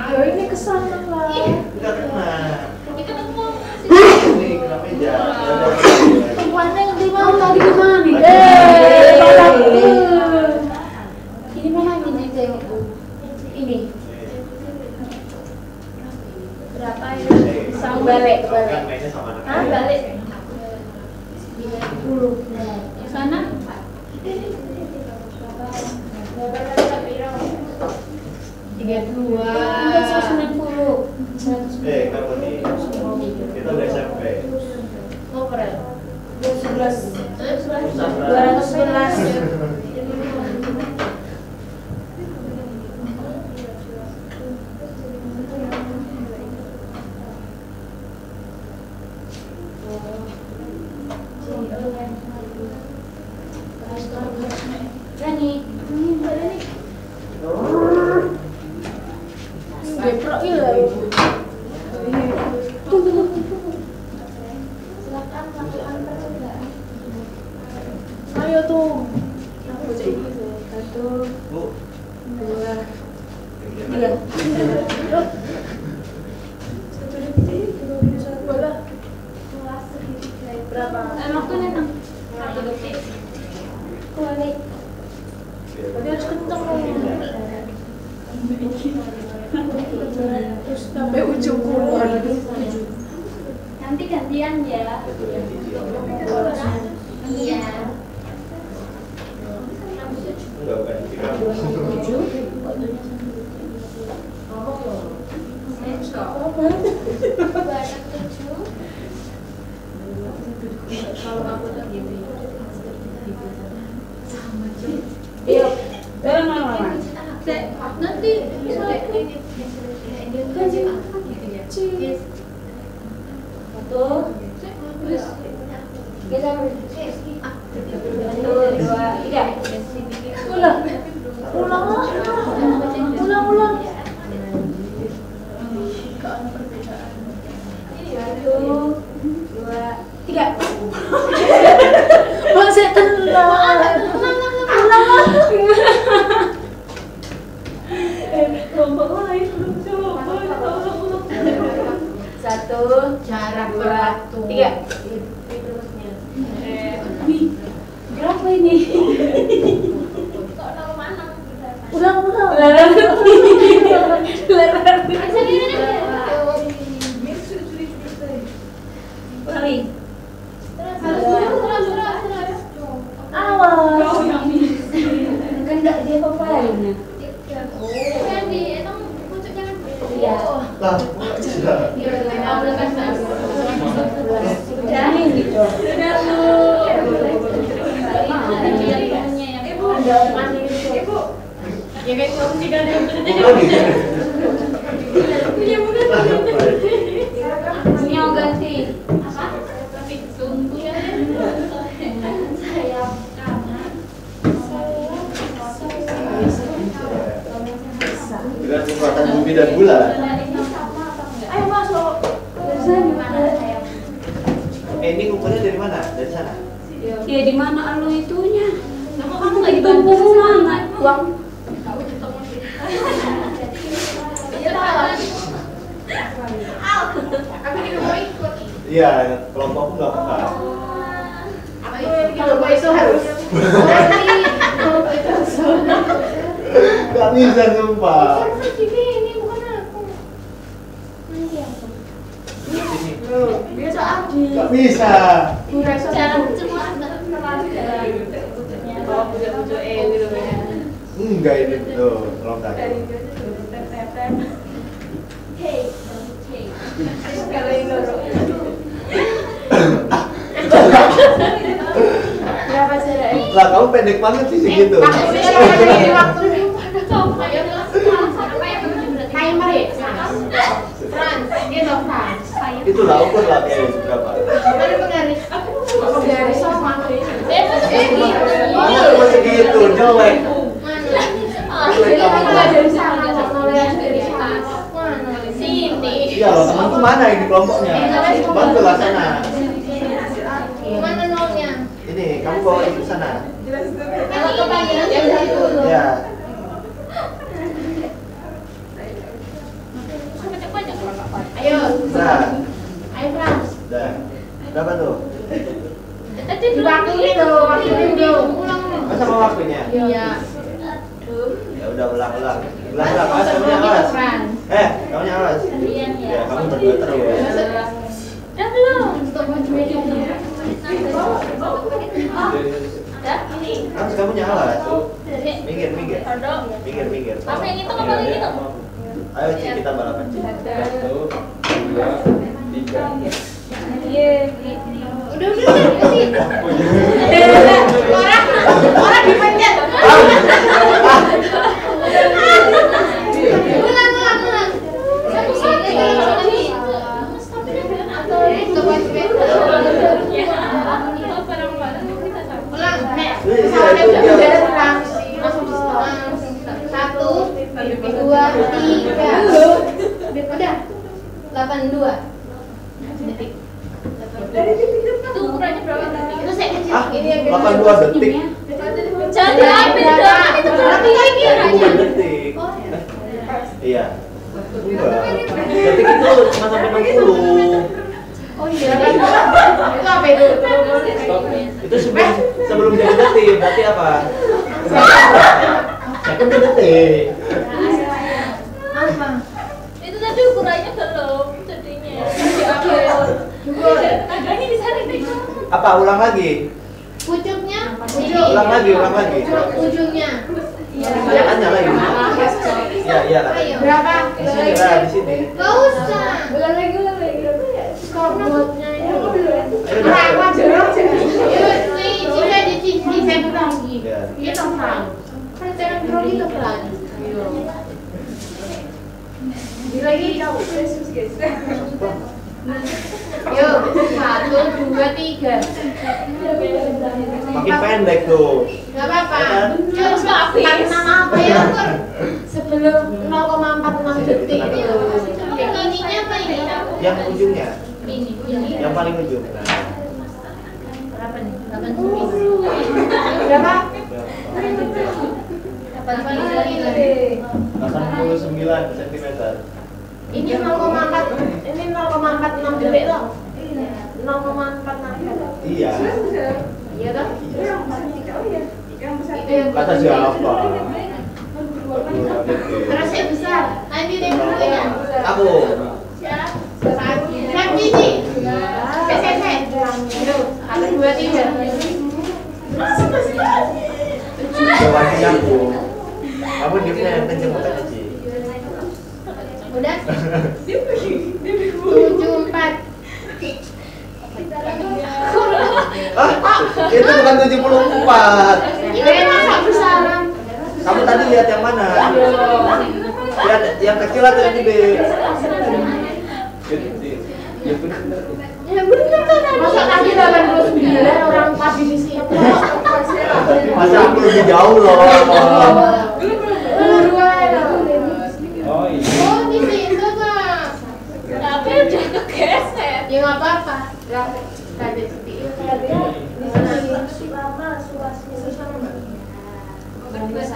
Ayo ini kesana lah. Enggak kena. Kita ketemu. Ini kena meja. Perempuannya yang di mana tadi kemana nih? Ini mana ini tengok Bu? Ini. Berapa ini? Sang balik. Kan mainnya sama anak Ah, balik. 90. Sana. Kamu nih, kita udah SMP. Ngobrol. 211. Rani. Geprok ya. Silakan lakukan percobaan. Ayo tuh. Aku jadi 1, 2, 3. Berapa? Waktu nenang 1 detik. Kuali. Tapi harus kenceng terus sampai ujung keluar. Nanti gantian ya. Iya. Enggak bukan di 7. Kalau aku tuh gini. Iya. Mana? Nanti Satu. Geser. 1, 2, 3. Ulang. Ulang. 1, 2, 3. Masih tenang. Kelompok lain belum coba. 1, Jarak 2, beratu. 3. Berapa ini? kok tahu mana? Ulang. Ulangi. Awas. Kan enggak dia apa-apain. Kan di itu pucuknya kan. Iya. Lah, sudah. Udah gitu. Udah lu. Ibu. Ya kan kamu juga ada yang Iya bukan. Ini mau ganti. Apa? Tapi tunggu ya. Saya kanan. Dengan kekuatan bumi dan bulan. Ini sama apa enggak? Ayo masuk. Gimana saya? Ini ukurnya dari mana? Dari sana? Ya di mana lu itunya? Kamu nggak Di tubuhmu mana? Uang. Aku juga mau ikut. Iya, kelompokku nggak apa. Kalau gue itu harus. Nggak bisa sumpah. Ini bukan aku. Nanti aku. Sini. Biasa Adi. Nggak bisa. Jalan cuma terlalu Bawa pujuk-pujuk gitu ya. Enggak ini tuh, tolong kaki. Hey. Kalau ini berapa cara? Lah kamu pendek banget sih segitu. Timer ya? Frans, gitu Frans. Itu lah ukur lah kayak berapa. Mana penggaris? Aku garis sama. Mana cuma segitu, jelek. Sini. Iya loh, temanku mana ini kelompoknya? Bantu lah sana. Mana nolnya? Ini, kamu bawa itu sana. Kalau kebanyakan yang satu. Ya. Ayo. Nah, Ayo Frans. dah. Berapa tuh? Tadi Waktu itu, belum. Masa mau waktunya? Iya. Ya udah ulang. Awas kamunya awas. Kamunya awas. Ya, kamu berdua terus. Dah belum. Untuk baju medianya. Dah ini. Kamu kamu nyala tuh. Minggir. Pardon. Minggir. Apa yang itu apa yang itu? Ayo Ci, kita balapan Ci. 1, 2, 3. Udah. Orang dipencet. Ulang. Ulang, Nek. Iya, Pesawatnya itu dia. udah terbang. Langsung di stop. 1, 2, 3. Udah. 82 detik. Itu ukurannya berapa detik? Itu saya kecil. Ah, Ini yang 82 detik. Jangan diambil dong, itu berapa lagi Bukan orangnya? detik. Iya. Enggak. Detik itu cuma sampai 60. Oh iya. Itu apa itu? Itu sebelum jadi detik, berarti apa? Second detik. Apa? Itu tadi ukurannya belum jadinya. Agaknya di sana nih. Apa? Ulang lagi. Pucuknya? Ulang lagi. Ujungnya. Jangan nyala ini. Iya. Berapa? Di sini lah, di sini. Gak usah. Ulang lagi. Scoreboardnya itu. Ayo Berapa? dah. Jika di saya lagi. Ya. Itu perang. Percayaan bro itu perang. Lagi jauh. Yuk, 1, 2, 3. Makin pendek tuh. Gak apa-apa. Harus habis. 46 apa ya? Sebelum 0,46 detik itu. Yang ininya apa ini? Yang ujungnya, Ini. yang paling ujung. Nah, Berapa nih? 89. Berapa? 89 cm. Ini 0,46 detik loh. 0,46. Iya. Iya kan? Itu yang Kata siapa? terus yang besar. Nanti deh dulu ya. Aku. Yang biji. Saya. 1, 2, 3. Jawabannya aku. Kamu diemnya yang kenceng makanya Ci. Udah? 74. Itu bukan 74. Ini masa besaran. Kamu tadi lihat yang mana? Lihat yang kecil atau yang gede? Ya benar. Ya bener kan? Masa tadi 89 orang pas di sini. Masa aku lebih jauh loh. Oh iya. Oh di situ kan. Tapi udah kegeser. Ya nggak apa-apa. Tadi seperti itu.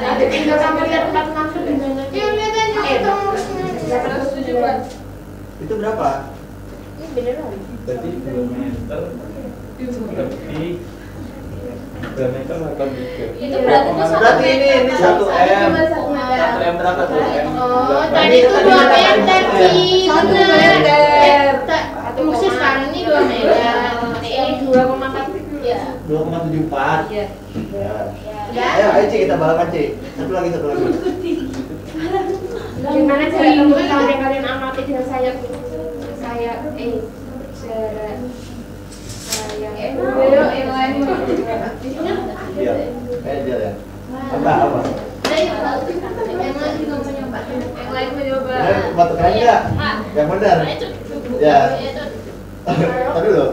Ada tinggal kamu lihat 46 gimana? Ya lihat aja itu. 872. Itu berapa? Ini beneran. Jadi 2 meter lebih 2 meter atau 3. Itu berarti itu satu Berarti ini 1 M. 1 M berapa tuh? M? Oh, tadi itu 2 meter sih. 1 meter. Maksudnya sekarang ini 2 meter. Ini 2,4. Ya. 2,74. Iya. Ya. Ya. Ayo Ci, kita balapan Ci. Satu lagi. Gimana cara kalian amati dengan saya yang lain. Iya. Dia ya. Apa? Yang lain juga mau nyoba. Yang lain mau nyoba. Batu keren nggak? Yang benar. Ya. Tadi dulu.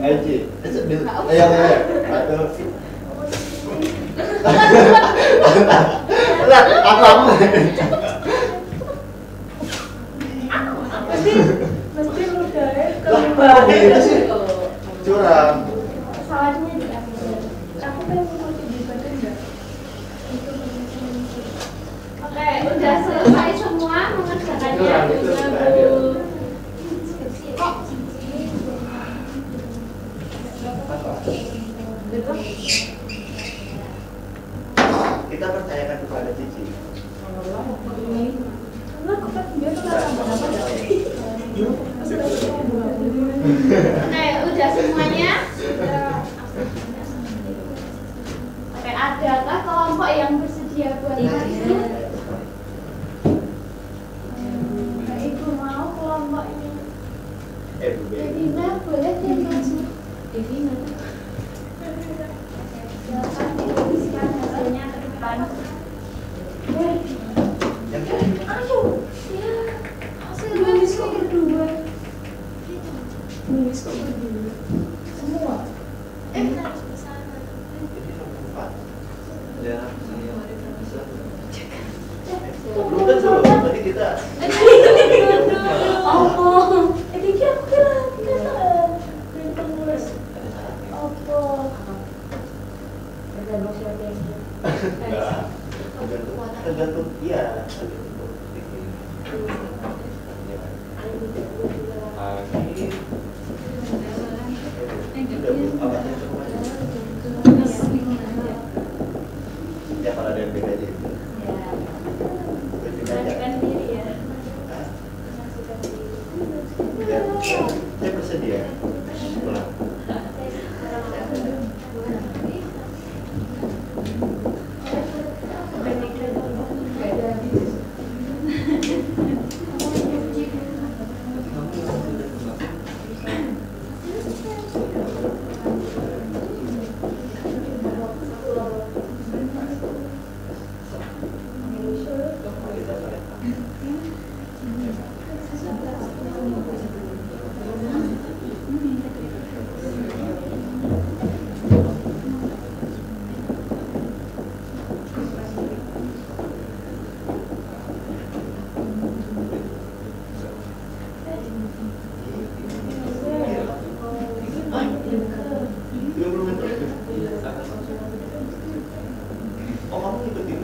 Ayo Ci. Ayo. Satu. Lah, apa? Mesti udah Lah, kok gitu sih? Curang. salahnya di aku. Aku pengen mau dibantuin enggak? Oke, udah selesai semua mengerjakannya. Kita percayakan kepada Cici. Oke, udah semuanya. Ibu mau kelompok ini. Bu Devina boleh dia masuk. Devina. Hasilnya ke depan. Ayo. Ya. Hasil nulis kok berdua. Nulis kok berdua. Semua. Ya, belum tentu loh, nanti kita Oh, ini aku kira pengurus. Apa? Tergantung siapa yang tergantung iya. Ya kalau ada yang beda aja. Menentukan diri ya. Saya bersedia. Pulang. Oh, kamu ngikutin?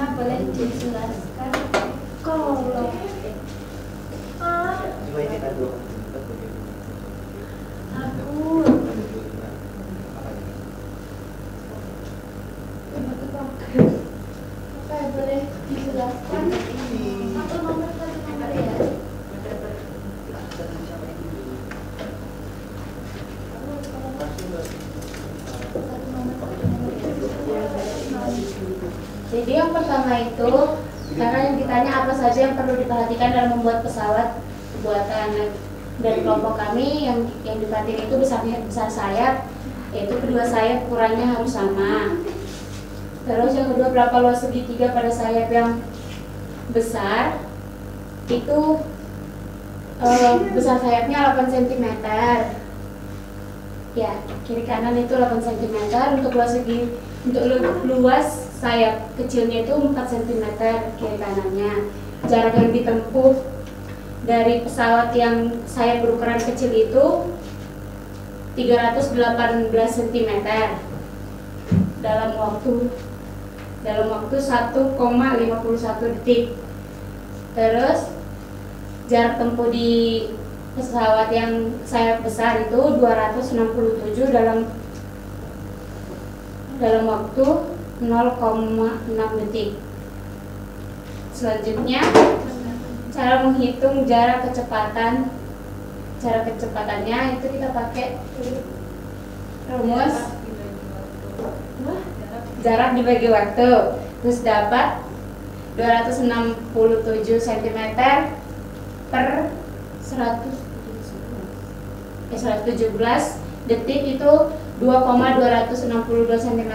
Gimana, boleh dijelaskan? Kalau Coba ini kan dua. aku apa ya, boleh dijelaskan? Satu nomor ya. Jadi yang pertama itu, karena yang ditanya apa saja yang perlu diperhatikan dalam membuat pesawat buatan dari kelompok kami, yang diperhatiin itu besar sayap, yaitu kedua sayap ukurannya harus sama. Terus yang kedua, berapa luas segitiga pada sayap yang besar, itu besar sayapnya 8 cm. Ya, kiri kanan itu 8 cm. Untuk luas sayap kecilnya itu 4 cm kiri kanannya. Jarak yang ditempuh dari pesawat yang sayap berukuran kecil itu 318 cm dalam waktu 1,51 detik. Terus jarak tempuh di pesawat yang sayap besar itu 267 dalam waktu 0,6 detik. Selanjutnya, cara menghitung jarak kecepatannya itu kita pakai rumus jarak dibagi waktu, terus dapat 267 cm per 117 detik itu 2,262 cm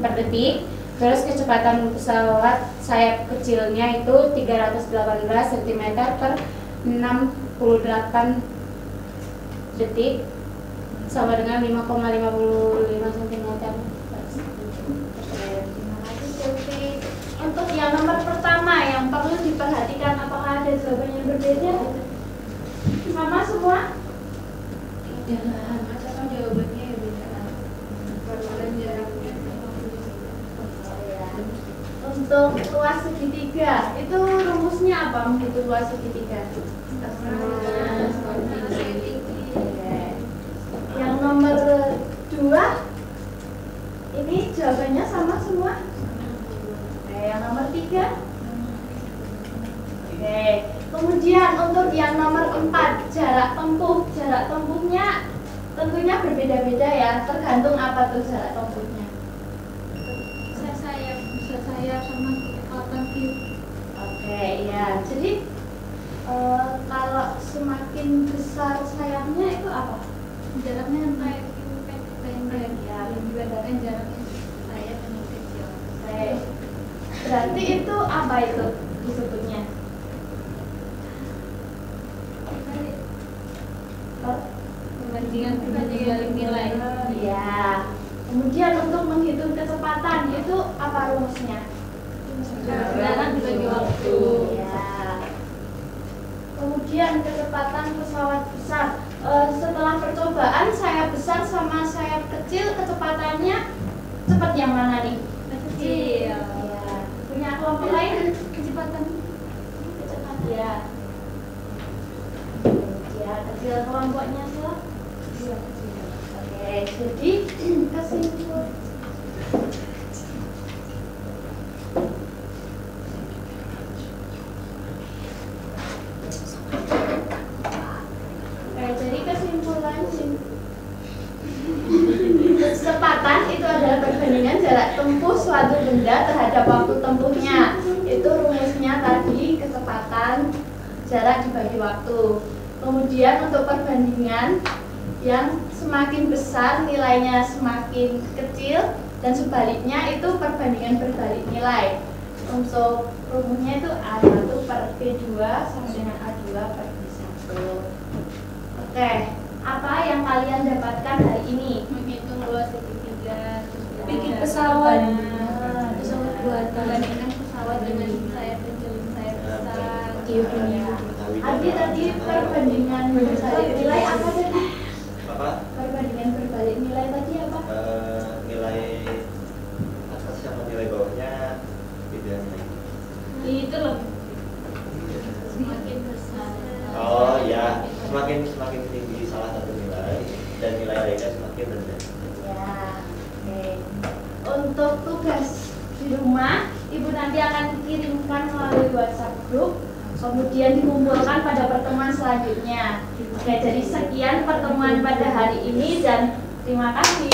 per detik. Terus kecepatan pesawat sayap kecilnya itu 318 cm per 68 detik sama dengan 5,55 cm per Silvi. Untuk yang nomor pertama yang perlu diperhatikan, apakah ada jawaban yang berbeda? Sama semua? Jangan, asalkan jawabannya ya beda. Perluan jaraknya. Untuk luas segitiga, itu rumusnya apa menghitung luas segitiga? Yang nomor 2, ini jawabannya sama semua? Yang nomor 3? Oke. Kemudian untuk yang nomor 4, jarak tempuhnya tentunya berbeda-beda ya, tergantung apa tuh jarak tempuhnya. Besar sayap sama kecepatan view. Oke, ya. Jadi kalau semakin besar sayapnya itu apa? Jaraknya kayak pendek ya, lebih bedakan jaraknya sayap dengan kecil. Oke. Berarti itu apa itu disebutnya? Perbandingan nilai. Ya. Kemudian untuk menghitung kecepatan itu apa rumusnya? Jarak dibagi waktu. Ya. Kemudian kecepatan pesawat besar. Setelah percobaan sayap besar sama sayap kecil, kecepatannya cepat yang mana nih? Kecil. Ya. Punya kelompok lain kecepatan ya. Ya, kecil kelompoknya siapa? Oke, jadi kesimpulan. Kecepatan itu adalah perbandingan jarak tempuh suatu benda terhadap waktu tempuhnya. Itu rumusnya tadi, kecepatan jarak dibagi waktu. Kemudian untuk perbandingan yang semakin besar nilainya semakin kecil, dan sebaliknya itu perbandingan berbalik nilai. Untuk rumusnya itu A1 per B2 sama dengan A2 per B1. Oke, apa yang kalian dapatkan hari ini? Menghitung luas segitiga, bikin pesawat buatan, membandingkan pesawat dengan sayap kecil dan sayap besar. Adi tadi perbandingan berbalik nilai apa tadi? Apa? Perbandingan berbalik nilai tadi apa? Nilai atas sama nilai bawahnya bedanya rumah, ibu nanti akan kirimkan melalui WhatsApp grup, kemudian dikumpulkan pada pertemuan selanjutnya. Oke, jadi sekian pertemuan pada hari ini dan terima kasih.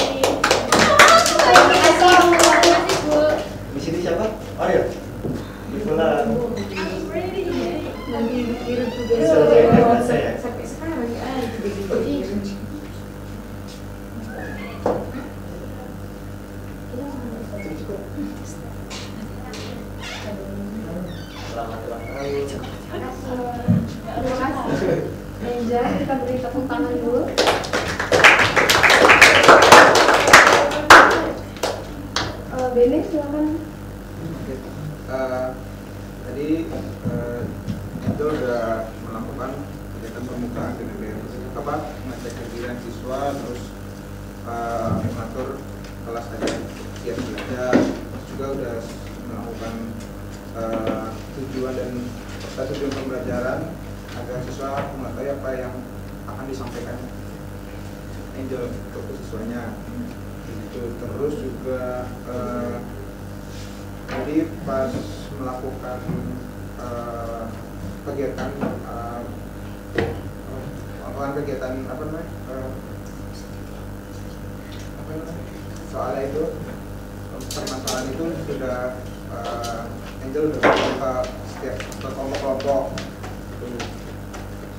Terima kasih Bu. Di sini siapa? Ariel. Dipulang. Nanti dikirim tugas sampai sekarang lagi ada. Selamat ulang tahun. Terima kasih. Meja, kita beri tepuk tangan dulu. Bene, silakan. Oke. Tadi itu udah melakukan kegiatan pembukaan dengan mengecek kegiatan siswa, terus mengatur kelas tadi siap belajar, terus juga udah melakukan tujuan pembelajaran agar siswa mengetahui apa yang akan disampaikan Angel ke siswanya. Terus juga tadi pas melakukan kegiatan soalnya itu permasalahan itu sudah Angel udah ke setiap kelompok-kelompok,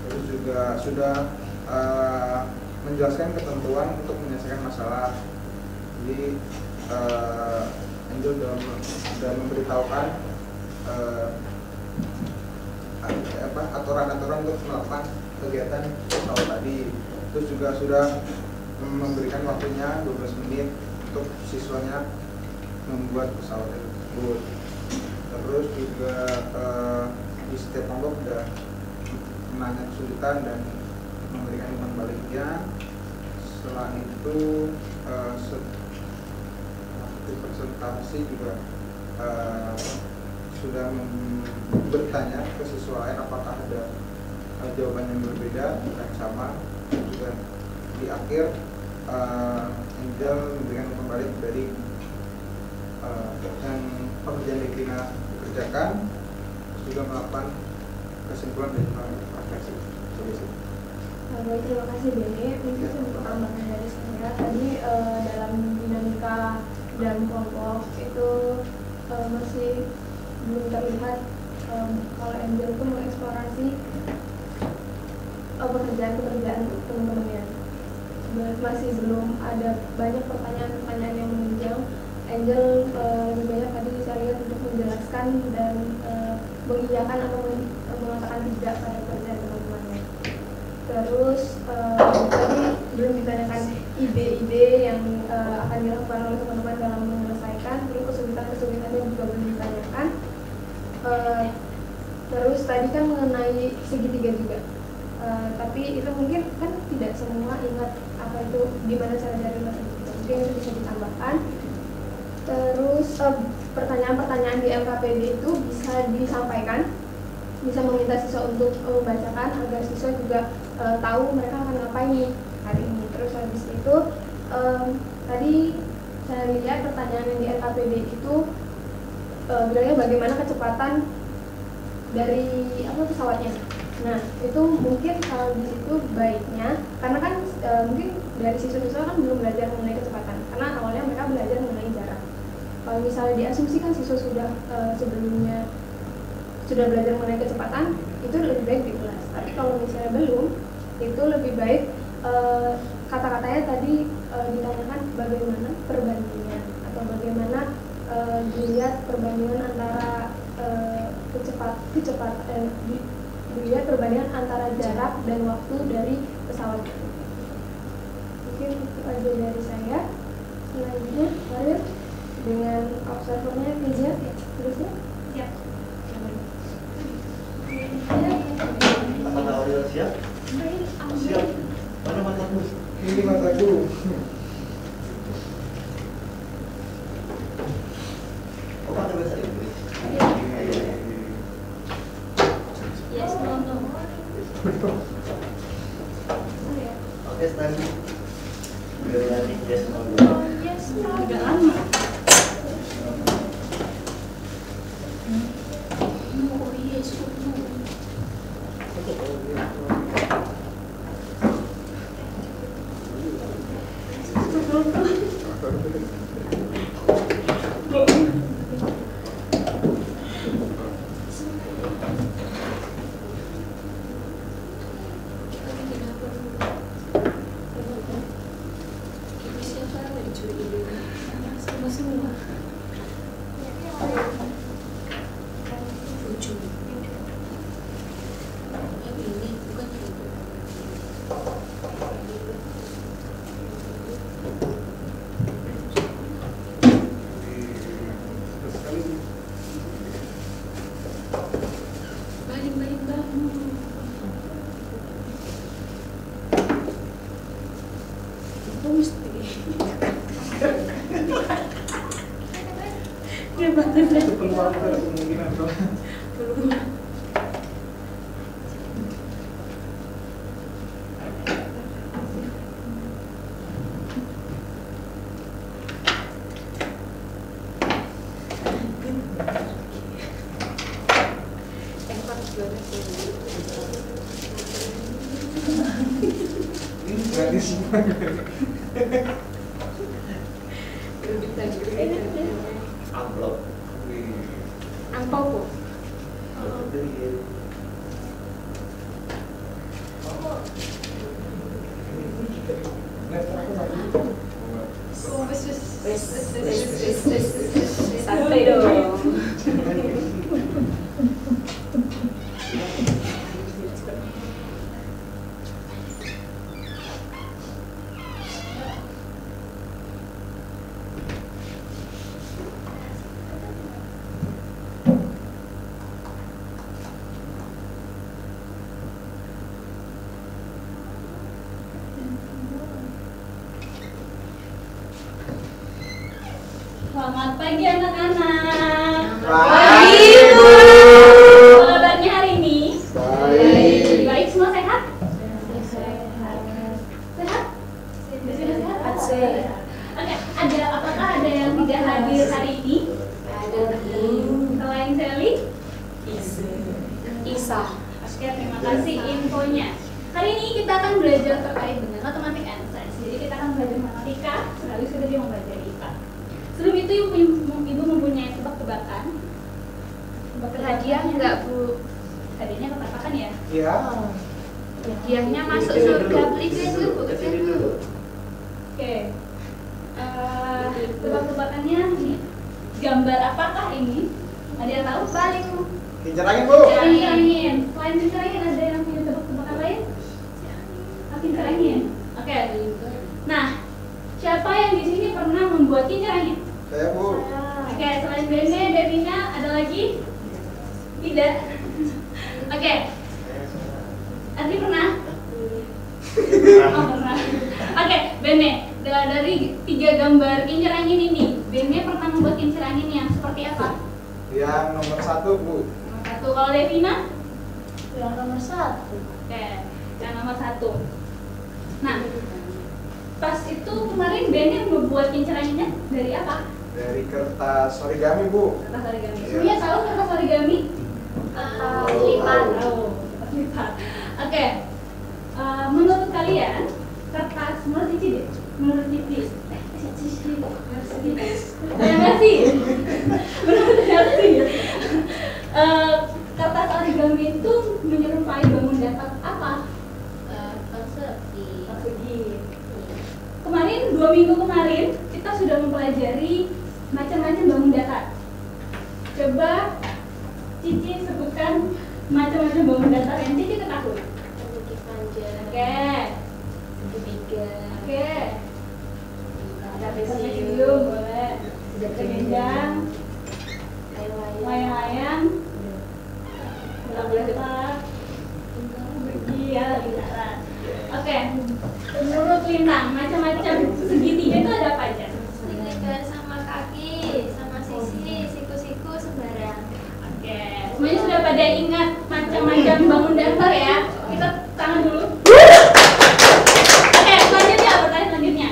terus juga sudah menjelaskan ketentuan untuk menyelesaikan masalah. Jadi Angel sudah memberitahukan aturan-aturan untuk melakukan kegiatan pesawat tadi. Terus juga sudah memberikan waktunya 12 menit untuk siswanya membuat pesawat tersebut. Terus juga di setiap kelompok sudah menanya kesulitan dan memberikan umpan baliknya. Selain itu di presentasi juga sudah bertanya ke siswa lain apakah ada jawaban yang berbeda dan sama. Juga di akhir Angel memberikan umpan balik dari yang pekerjaan Dekina dikerjakan, juga melakukan kesimpulan dan refleksi. Baik, terima kasih Bene. Mungkin untuk tambahan dari saya tadi dalam dinamika dalam kelompok itu masih belum terlihat kalau Angel itu mengeksplorasi pekerjaan teman-temannya. Masih belum ada banyak pertanyaan-pertanyaan yang menunjang. Angel lebih banyak tadi saya lihat untuk menjelaskan dan mengiyakan atau mengatakan tidak pada pekerjaan teman-temannya. Terus tadi belum ditanyakan ide-ide yang akan dilakukan oleh teman-teman dalam menyelesaikan, terus kesulitan-kesulitannya juga belum ditanyakan. Terus tadi kan mengenai segitiga juga, tapi itu mungkin kan tidak semua ingat apa itu, gimana cara cari segitiga, mungkin itu bisa ditambahkan. Terus pertanyaan-pertanyaan di LKPD itu bisa disampaikan, bisa meminta siswa untuk membacakan agar siswa juga tahu mereka akan ngapain hari ini. Terus habis itu tadi saya lihat pertanyaan yang di LKPD itu bilangnya bagaimana kecepatan dari pesawatnya. Nah itu mungkin kalau di situ baiknya, karena kan mungkin dari siswa-siswa kan belum belajar mengenai kecepatan, karena awalnya mereka belajar mengenai jarak. Kalau misalnya diasumsikan siswa sudah sebelumnya sudah belajar mengenai kecepatan, itu lebih baik diulas. Tapi kalau misalnya belum, itu lebih baik kata-katanya tadi ditanyakan bagaimana perbandingan atau bagaimana dilihat perbandingan antara dilihat perbandingan antara jarak dan waktu dari pesawat. Mungkin itu aja dari saya. Selanjutnya, Ariel dengan observernya Fizia, terusnya. Siap. Apakah Ariel siap? Siap. Mana mataku? Ini mataku. Oh, mata bahasa Inggris. Yes, no. Oke, stand. Yes, no. Yes, no. Udah lama. Peluang ada kemungkinan bro. Ini gratis semua. Amplop. Angpau po. Santai dong. Selamat pagi anak-anak. Pagi, Bu. Apa kabarnya hari ini? Baik. Baik, semua sehat? Sehat? Sudah sehat? Oke, apakah ada yang tidak hadir hari ini? Ada Selain Sally? Isa. Oke, terima kasih infonya. Hari ini kita akan belajar terkait dengan matematik and science. Jadi kita akan belajar matematika, sekaligus kita juga mempelajari IPA. Sebelum itu ibu mempunyai tebak-tebakan. Berhadiah enggak, Bu? Hadiahnya kepakan ya? Iya. Hadiahnya masuk surga, please itu, Bu. Kesini dulu. Oke. Tebak-tebakannya ini. Gambar apakah ini? Ada yang tahu? Balik. Kincerangin, Bu. Kincerangin. Selain kincerangin ada yang punya tebak-tebakan lain? Kincerangin. Oke. Nah, siapa yang di sini pernah membuat kincerangin? Saya, Bu. Oke, selain Bene, Devina, ada lagi? Tidak. Oke. Adri pernah? Oh, pernah. Oke, Bene, dari 3 gambar kincerangin ini, Bene pernah membuat kincerangin yang seperti apa? Yang nomor 1, Bu. Nomor 1. Kalau Devina? Yang nomor 1. Oke, yang nomor 1. Nah, pas itu kemarin Bene membuat kinceranginnya dari apa? Dari kertas origami, Bu. Kertas origami. Iya. Semuanya tahu kertas origami? Lipat. Oh, kertas lipat. Oke. Menurut kalian kertas menurut Cici deh. Menurut Cici. Cici. Ngerti? Menurut Ngerti. Kertas origami itu menyerupai bangun datar apa? Persegi. Kemarin 2 minggu kemarin kita sudah mempelajari macam-macam bangun datar. Coba Cici sebutkan macam-macam bangun datar yang Cici ketahui. Persegi panjang. Oke. Segitiga. Oke. Trapesium boleh. Segitiga. Layang-layang. Bola-bola. Persegi ya, lingkaran. Oke. Menurut Lintang, macam-macam segitiga itu ada apa aja? Segitiga sama kaki, sama sisi, siku-siku, sembarang. Oke, semuanya sudah pada ingat macam-macam bangun datar ya. Kita tangan dulu. Oke, selanjutnya pertanyaan selanjutnya.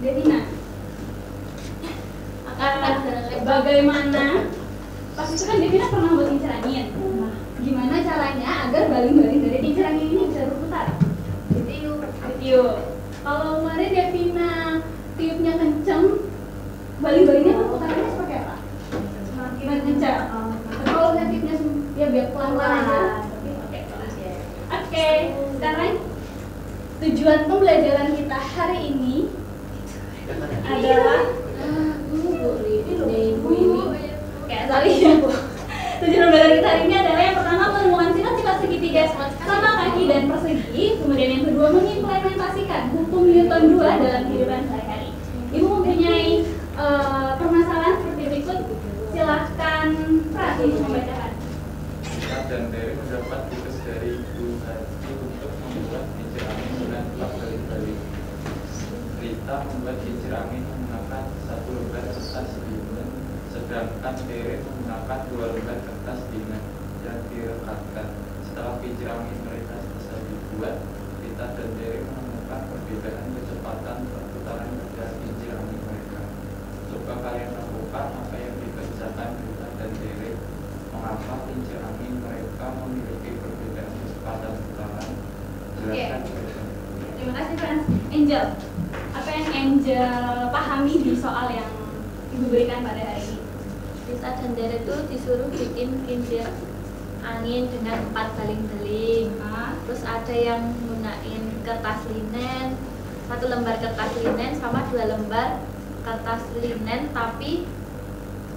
Devina, bagaimana? Pas itu kan Devina pernah buat kincerangin. Gimana caranya agar baling-baling dari kincerangin ini bisa berputar? Ditiup. Kalau kemarin Devina tiupnya kenceng, Balik-baliknya perputarannya seperti apa? Semakin ngejar. Kalau negatifnya ya biar pelan-pelan aja. Oke, sekarang tujuan pembelajaran kita hari ini adalah tujuan pembelajaran kita hari ini adalah yang pertama menemukan sifat-sifat segitiga sama kaki dan persegi, kemudian yang kedua mengimplementasikan hukum Newton 2 dalam kehidupan sehari-hari. Ibu mempunyai permasalahan seperti berikut, silahkan Prati membacakan. Rita dan Dewi mendapat tugas dari Ibu Haji untuk membuat kincir angin dengan 4 balik-balik. Rita membuat kincir angin menggunakan 1 lembar kertas linen, sedangkan Dewi menggunakan 2 lembar kertas linen yang direkatkan. Setelah kincir angin mereka selesai dibuat, Rita dan Dewi menemukan perbedaan kecepatan perputaran pada kincir angin mereka. Coba kalian lakukan apa yang dikerjakan Rita dan Dewi. Mengapa kincir angin mereka memiliki perbedaan kecepatan putaran? Jelaskan. Terima kasih Frans. Angel, apa yang Angel pahami di soal yang Ibu berikan pada hari ini? Rita dan Dere itu disuruh bikin kincir angin dengan 4 baling-baling. Terus ada yang gunain kertas linen, 1 lembar kertas linen sama 2 lembar kertas linen tapi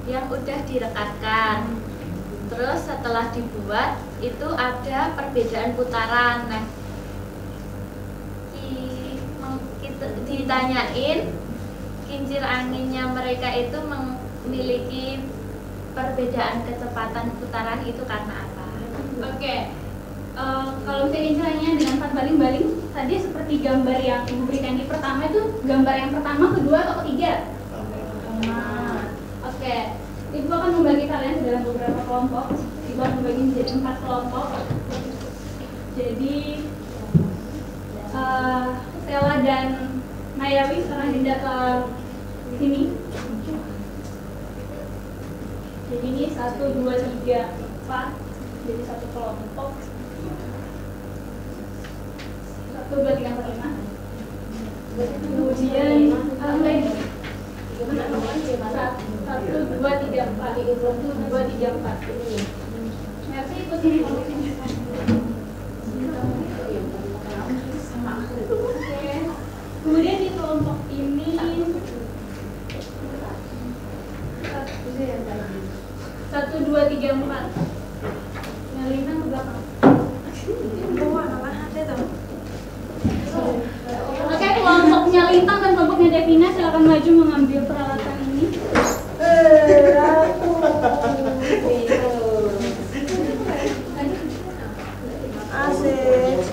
yang udah direkatkan. Terus setelah dibuat itu ada perbedaan putaran. Nah, ditanyain kincir anginnya mereka itu memiliki perbedaan kecepatan putaran itu karena apa? Oke. Kalau misalnya kincir anginnya dengan 4 baling-baling, tadi seperti gambar yang Ibu berikan di pertama itu gambar yang pertama, kedua atau ketiga? Oke. Ibu akan membagi kalian dalam beberapa kelompok. Ibu akan membagi menjadi 4 kelompok. Jadi Stella dan Nayawi sekarang pindah ke sini. Jadi ini 1, 2, 3, 4. Jadi 1 kelompok. 1, 2, 3, 4, 5. Kemudian 1, 2, 3, 4. 1, 2, 3, 4. Mercy ikut sini kelompok sini. Kemudian di kelompok ini 1, 2, 3, 4. Nyalinan ke belakang. Oke, kelompoknya Lintang dan kelompoknya Devina silakan maju mengambil peralatan ini. Asik.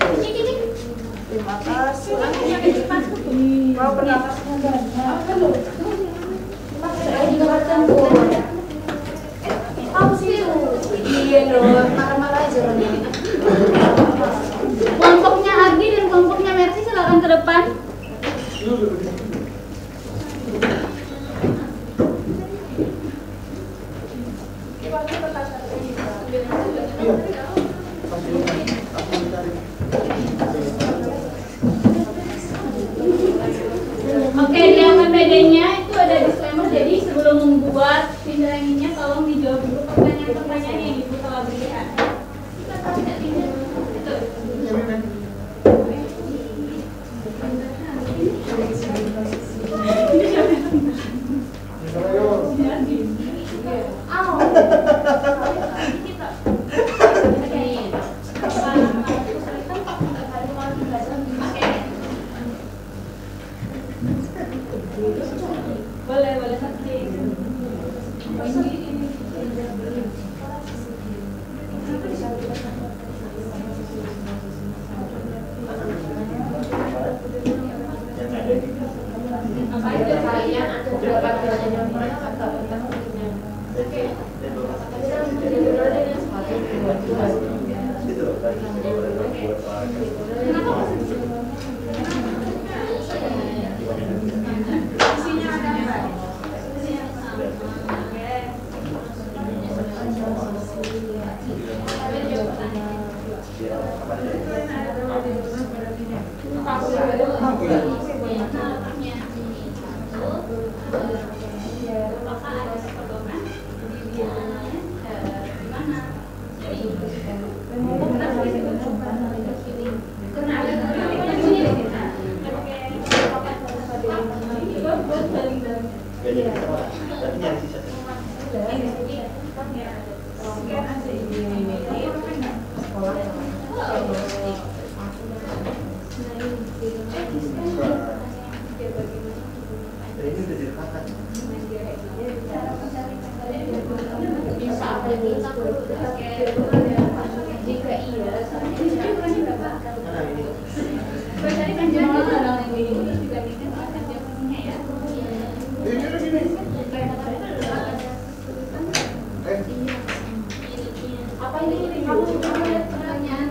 Terima kasih. Mau penapasnya saya juga bercampur. Iya loh, marah-marah aja nih. Kelompoknya Ardi dan kelompoknya Mercy silakan ke depan. Oke, yang bedanya itu ada disclaimer. Jadi sebelum membuat kincir anginnya, tolong dijawab dulu pertanyaan-pertanyaan yang Ibu telah berikan. Boleh sakit. Apa aja kalian ada beberapa pertanyaan jadi kita orang tapi nyari sisa ini udah direkakan Bisa apa ini? Jika iya, mana ini Cari panjang ini juga ini kan panjangnya ya. apa ini kamu lihat pertanyaan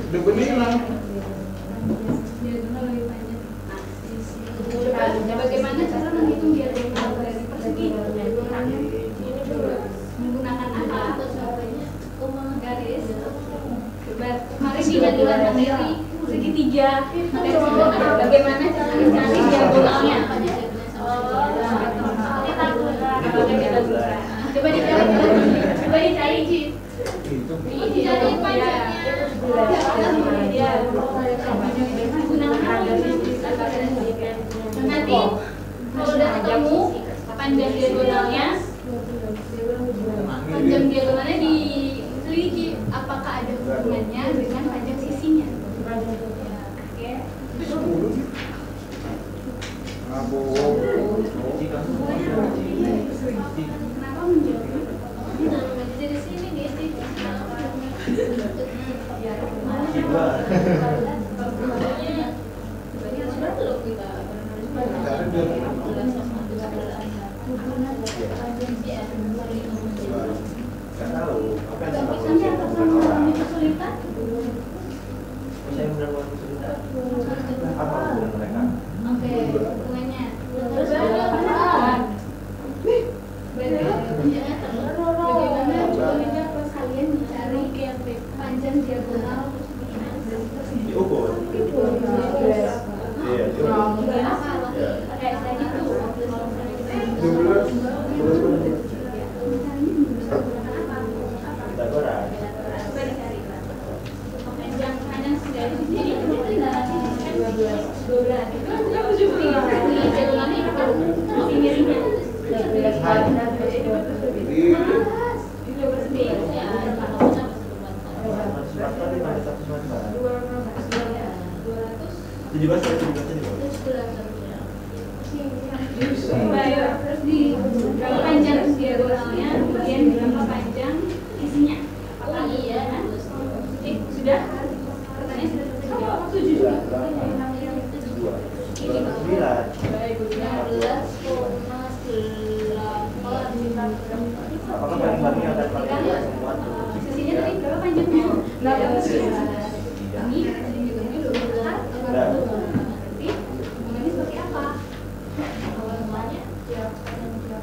Udah bening lah. Bagaimana cara menghitung diagonal dari persegi? Menggunakan apa? Garis. Coba. Mari dijadikan materi segitiga. Bagaimana cara mencari diagonalnya? Coba dicari. Coba dicari. Dicari panjangnya. Gunakan apa? Nanti kalau udah ketemu panjang diagonalnya diteliti apakah ada hubungannya dengan panjang sisinya. Oke. Kenapa menjawab? dari sini nih sih. nggak tahu apa yang sama Sampai apa sama kesulitan? saya benar benar kesulitan apa hubungan mereka Oke, hubungannya. Terus Bagaimana coba pas kalian mencari panjang diagonal diukur iya diukur kayak tadi tuh Pitagoras panjang dari sini itu diagonalnya miringnya. Terus di berapa panjang diagonalnya, kemudian berapa panjang isinya. oh iya Sudah? Pertanyaan sudah selesai. Oh, 7 juga. Apakah paling akan paling semua Sisinya tadi berapa panjangnya? Ini hubungannya 12. Berarti hubungannya seperti apa? awalnya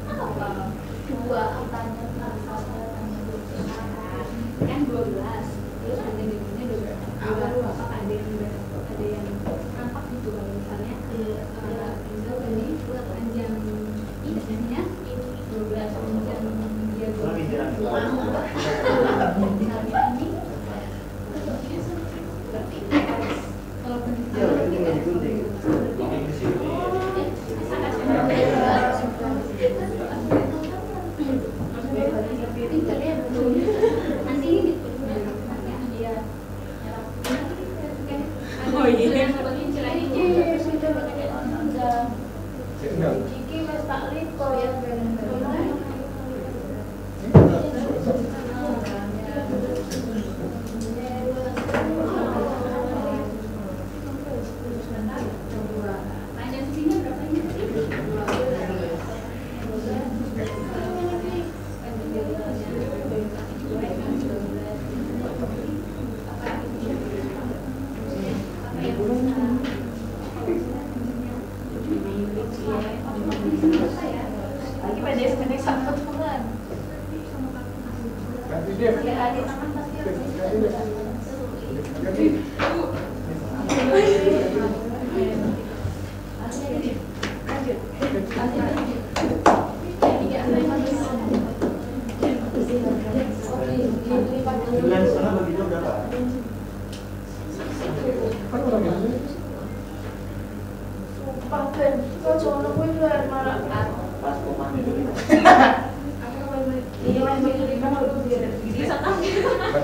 apa dua apanya Kan 12. Terus panjang hubungannya 12. Apakah ada yang nampak gitu kalau misalnya ini panjang isinya 12 panjang diagonal.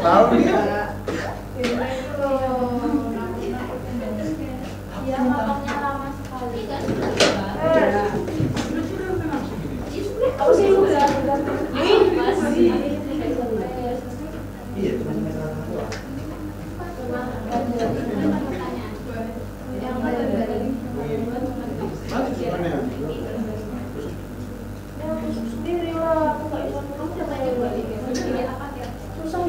tahu dia. Iya, makannya lama sekali kan. Aku sih udah. Masih. Iya, cuma masalah doang. Sendiri lah, aku nggak bisa susah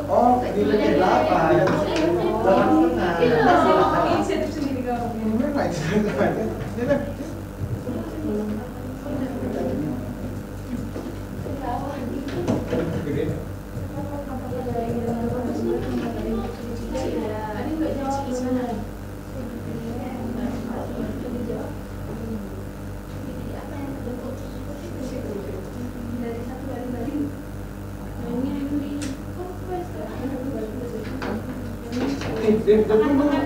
Oh, di lantai 8. 8,5.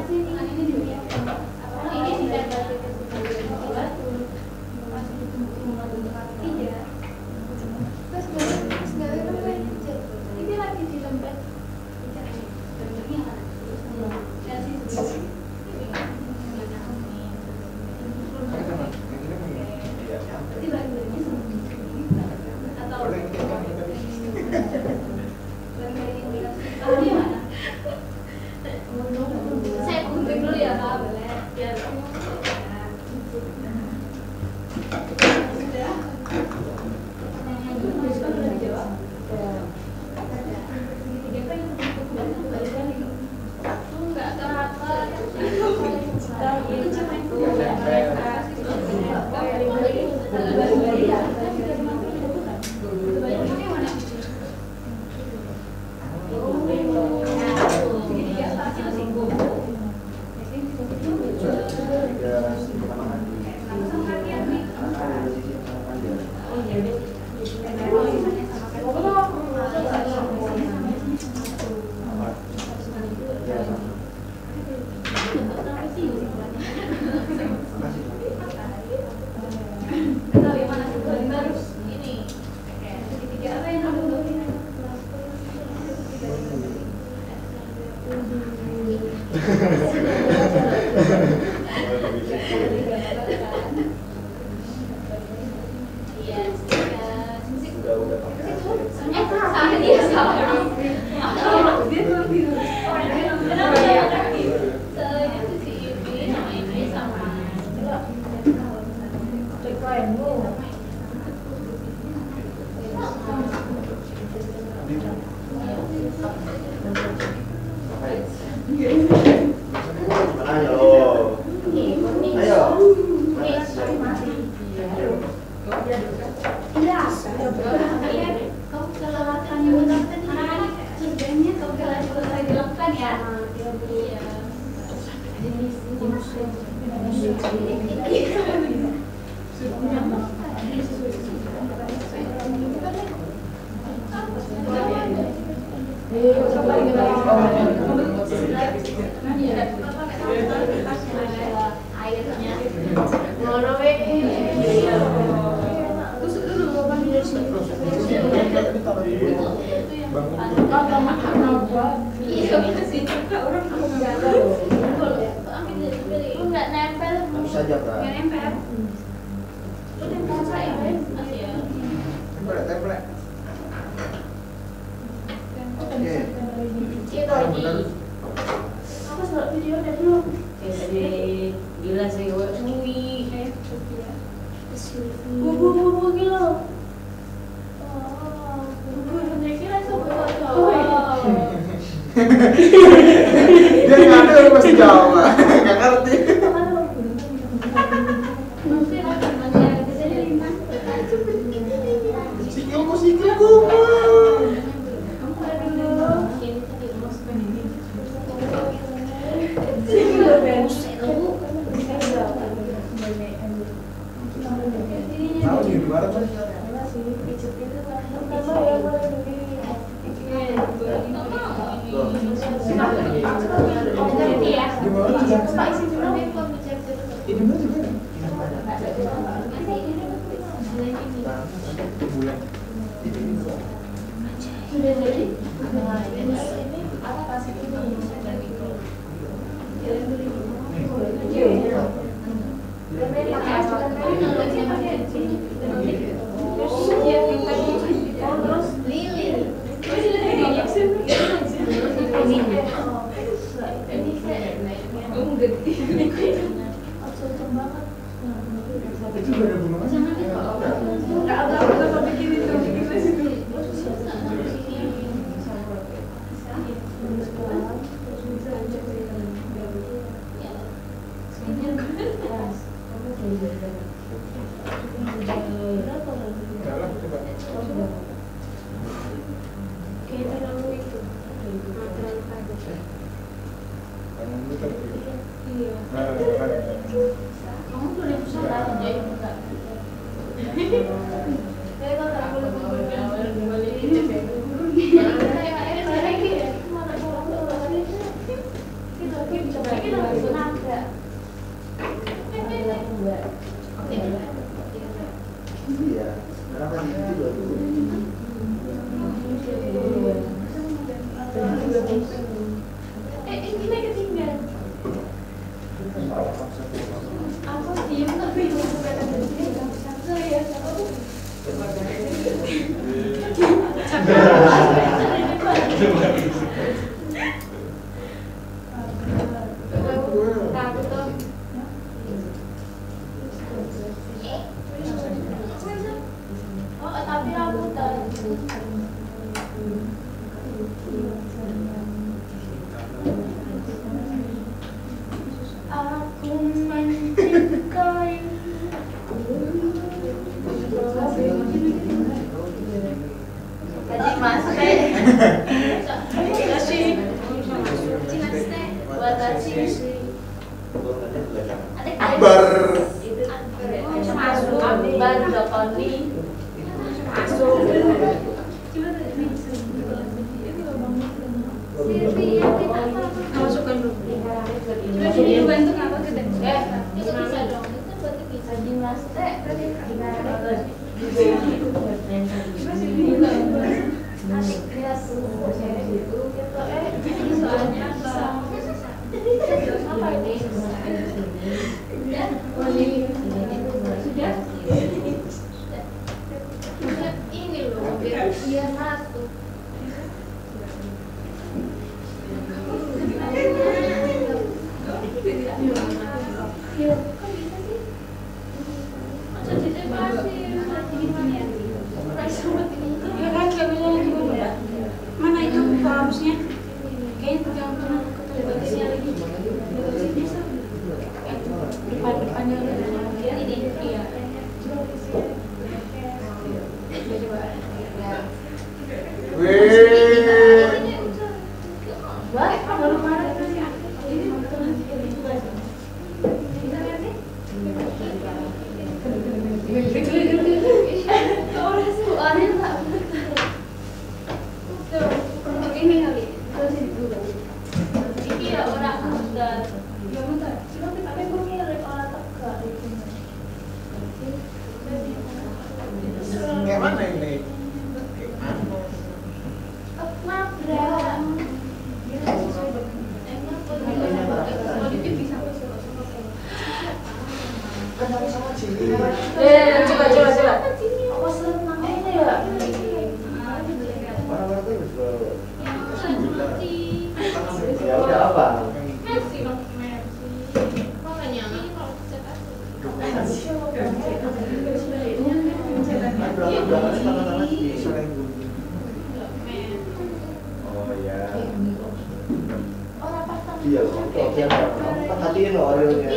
Saya gunting dulu ya Kak, boleh? Biar Dia nggak ada orang masih Jawa, nggak ngerti. Sikilku. Tahu di luar tuh. Sudah jadi? Ini apa kasih ini? Itu ada gunungan. Jalan coba. Kamu itu kan. Nah, kan. Kamu tuh udah bisa aja enggak? Iya, kenapa gitu loh? Ini ketinggalan. Aku diem tapi aku kata saya tapi aku aku mencintai. Tadi Mas kasih buat kasih Akbar. masuk Akbar Dokoni masuk. Masukkan dulu. Coba bantu apa kita? Itu bisa dong, itu kan berarti bisa Gimnastik. Asik lihat itu kita soalnya apa ini? Sudah? ini loh, biar dia satu. Ya kan nggak bisa gimana? Mana itu harusnya? Kayaknya jangan pernah keterbatasnya lagi. Bisa. Depan-depannya ini iya. Wih. Wah, baru kemarin ini. Untuk ini kali, terus dulu. Ini ya orang muda. Ya muda. Cuma tapi gue mirip orang tegak. Kayak mana ini? Nabrak. Coba. Apa senang ini ya? Ya udah apa? Makanya ini kalau cetak Oh ya. Iya, oke. Hatiin loh Oreo-nya.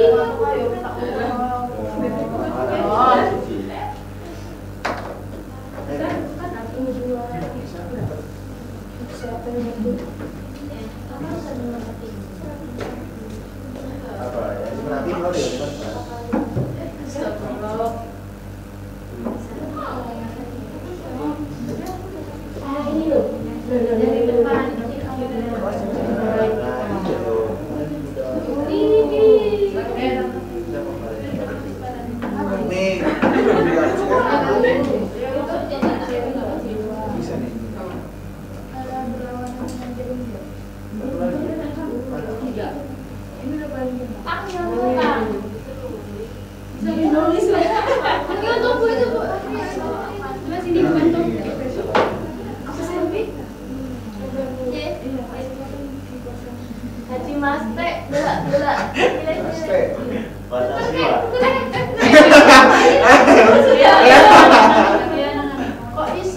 Apa ya? Merhatiin Oreo kan? Ini loh. Dari depan. Nih,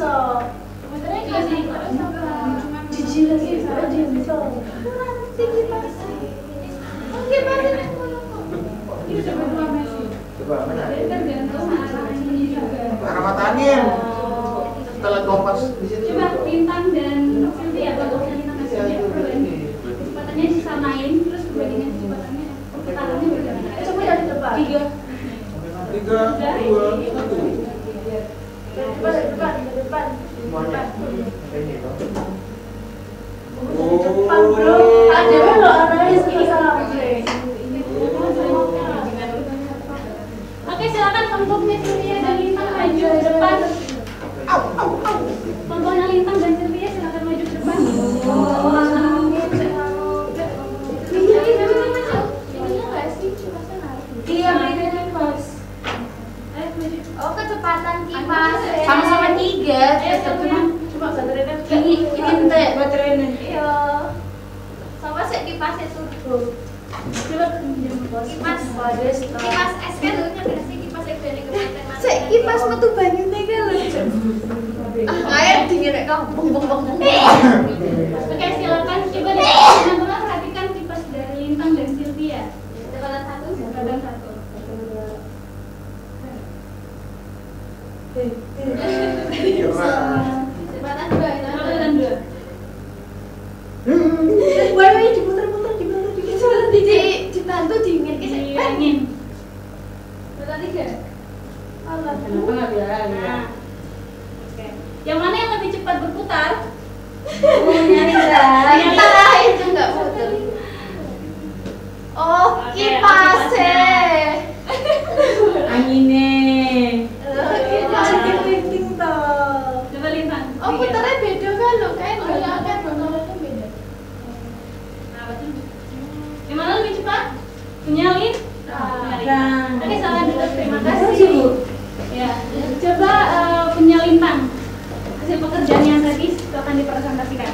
bisa. Sebenarnya kasih terus apa? Jijik lagi aja bisa. Oke, baru Ini coba Messi. Coba mana? tergantung arahnya juga. Arah mata angin. Kita lihat kompas di situ. Coba Lintang dan Sylvia, bagusnya Lintang dan Sylvia perbandingan. Kecepatannya disamain, terus perbandingan kecepatannya ketahanannya bagaimana? Coba dari depan. 3, 2, 1. Depan. Semuanya. Ini toh. Depan bro. Ada lo arahnya sama. Oke, silakan kelompoknya Sylvia dan Lintang maju ke depan. Kelompoknya Lintang dan Sylvia silakan maju ke depan. Iya, bedanya pas. Ayo maju. Oh, kecepatan kipas. Sama-sama 3. Cuma baterainya Ini ente. baterainya. Iya. Sama sih kipasnya turbo. Coba Kipas. Kipas es kan dulunya berarti kipas es dari kebutuhan mana? Sik kipas metu banyu tega lho. Air dingin nek kampung bong. Oke, silakan coba deh benar-benar perhatikan kipas dari Lintang dan Sylvia. Kecepatan 1. Kecepatan 1. Kecepatan 2 itu. Kecepatan 2. Woi, diputer-puter. Dibantu dingin ki sik. Dibilangin. Kecepatan 3. Kenapa nggak bilang? Nah. Oke. Yang mana yang lebih cepat berputar? Ternyata itu enggak puter. Oh, Oke, kipasnya. Anginnya. Kipasnya. Coba Lintang. Oh, puternya beda kan lho, kan bonolnya beda. Nah, betul. Yang mana lebih cepat? Punya Lin? Oke, salah dulu. Terima kasih. Ya, coba punya Lintang. Hasil pekerjaan yang tadi akan dipresentasikan.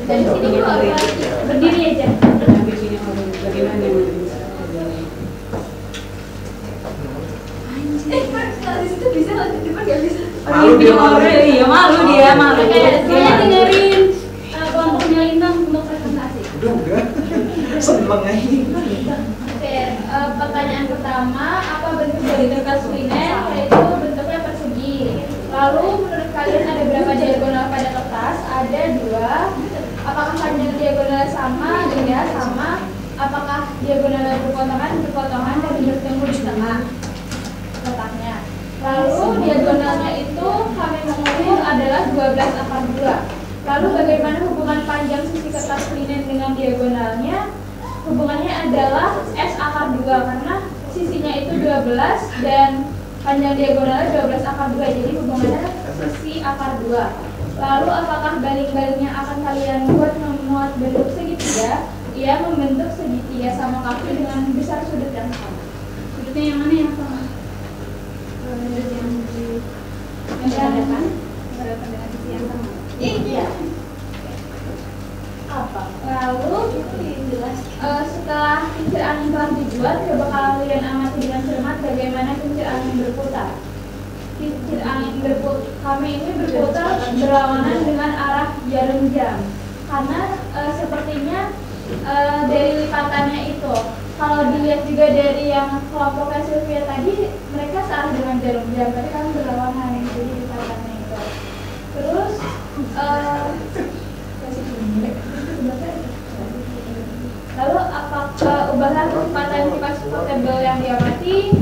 Dari sini dulu apa? Berdiri aja. Kalau di situ bisa, kalau di depan nggak bisa. Malu dia malu. Iya, malu dia, malu. Oke, semuanya dengerin kelompoknya Lintang untuk presentasi. Udah. Seneng aja. Oke, pertanyaan pertama, apa bentuk dari kertas kuliner? Yaitu bentuknya persegi. Lalu menurut kalian ada berapa diagonal pada kertas? Ada 2. Apakah panjang diagonal sama? Iya, sama. Apakah diagonal berpotongan dan bertemu di tengah letaknya? Lalu diagonalnya itu kami mengukur adalah 12/2. Lalu bagaimana hubungan panjang sisi kertas kuliner dengan diagonalnya? Hubungannya adalah S/2 karena sisinya itu 12 dan panjang diagonalnya 12/2, jadi hubungannya sisi akar 2. Lalu apakah baling-baling yang akan kalian buat memuat bentuk segitiga? Ia membentuk segitiga sama kaki dengan besar sudut yang sama. Sudutnya yang mana yang sama? Sudut yang berhadapan dengan sisi yang sama. Iya. Apa? Lalu setelah kincir angin telah dibuat, coba kalian amati dengan cermat bagaimana kincir angin berputar. Kincir angin kami ini berputar berlawanan dengan arah jarum jam. Karena sepertinya dari lipatannya itu, kalau dilihat juga dari yang kelompok Sylvia tadi, mereka searah dengan jarum jam, tapi kami berlawanan, jadi lipatannya itu. Terus lalu apakah ubahlah kecepatan kipas portable yang diamati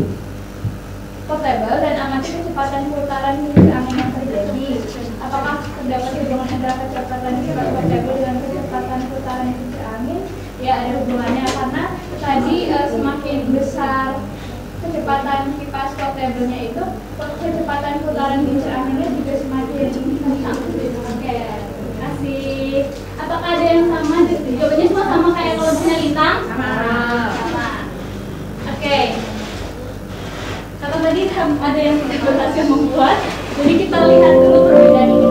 portable dan amati kecepatan putaran kincir angin yang terjadi. Apakah terdapat hubungan antara kecepatan kipas portable dengan kecepatan putaran kincir angin? Ya, ada hubungannya karena tadi semakin besar kecepatan kipas portable-nya itu, kecepatan putaran kincir anginnya juga semakin kencang. Oke, terima kasih. Apakah ada yang sama? Jawabannya semua sama kayak kalau punya Lintang? Sama. Oke. Kata tadi ada yang sudah berhasil membuat, jadi kita lihat dulu perbedaan ini.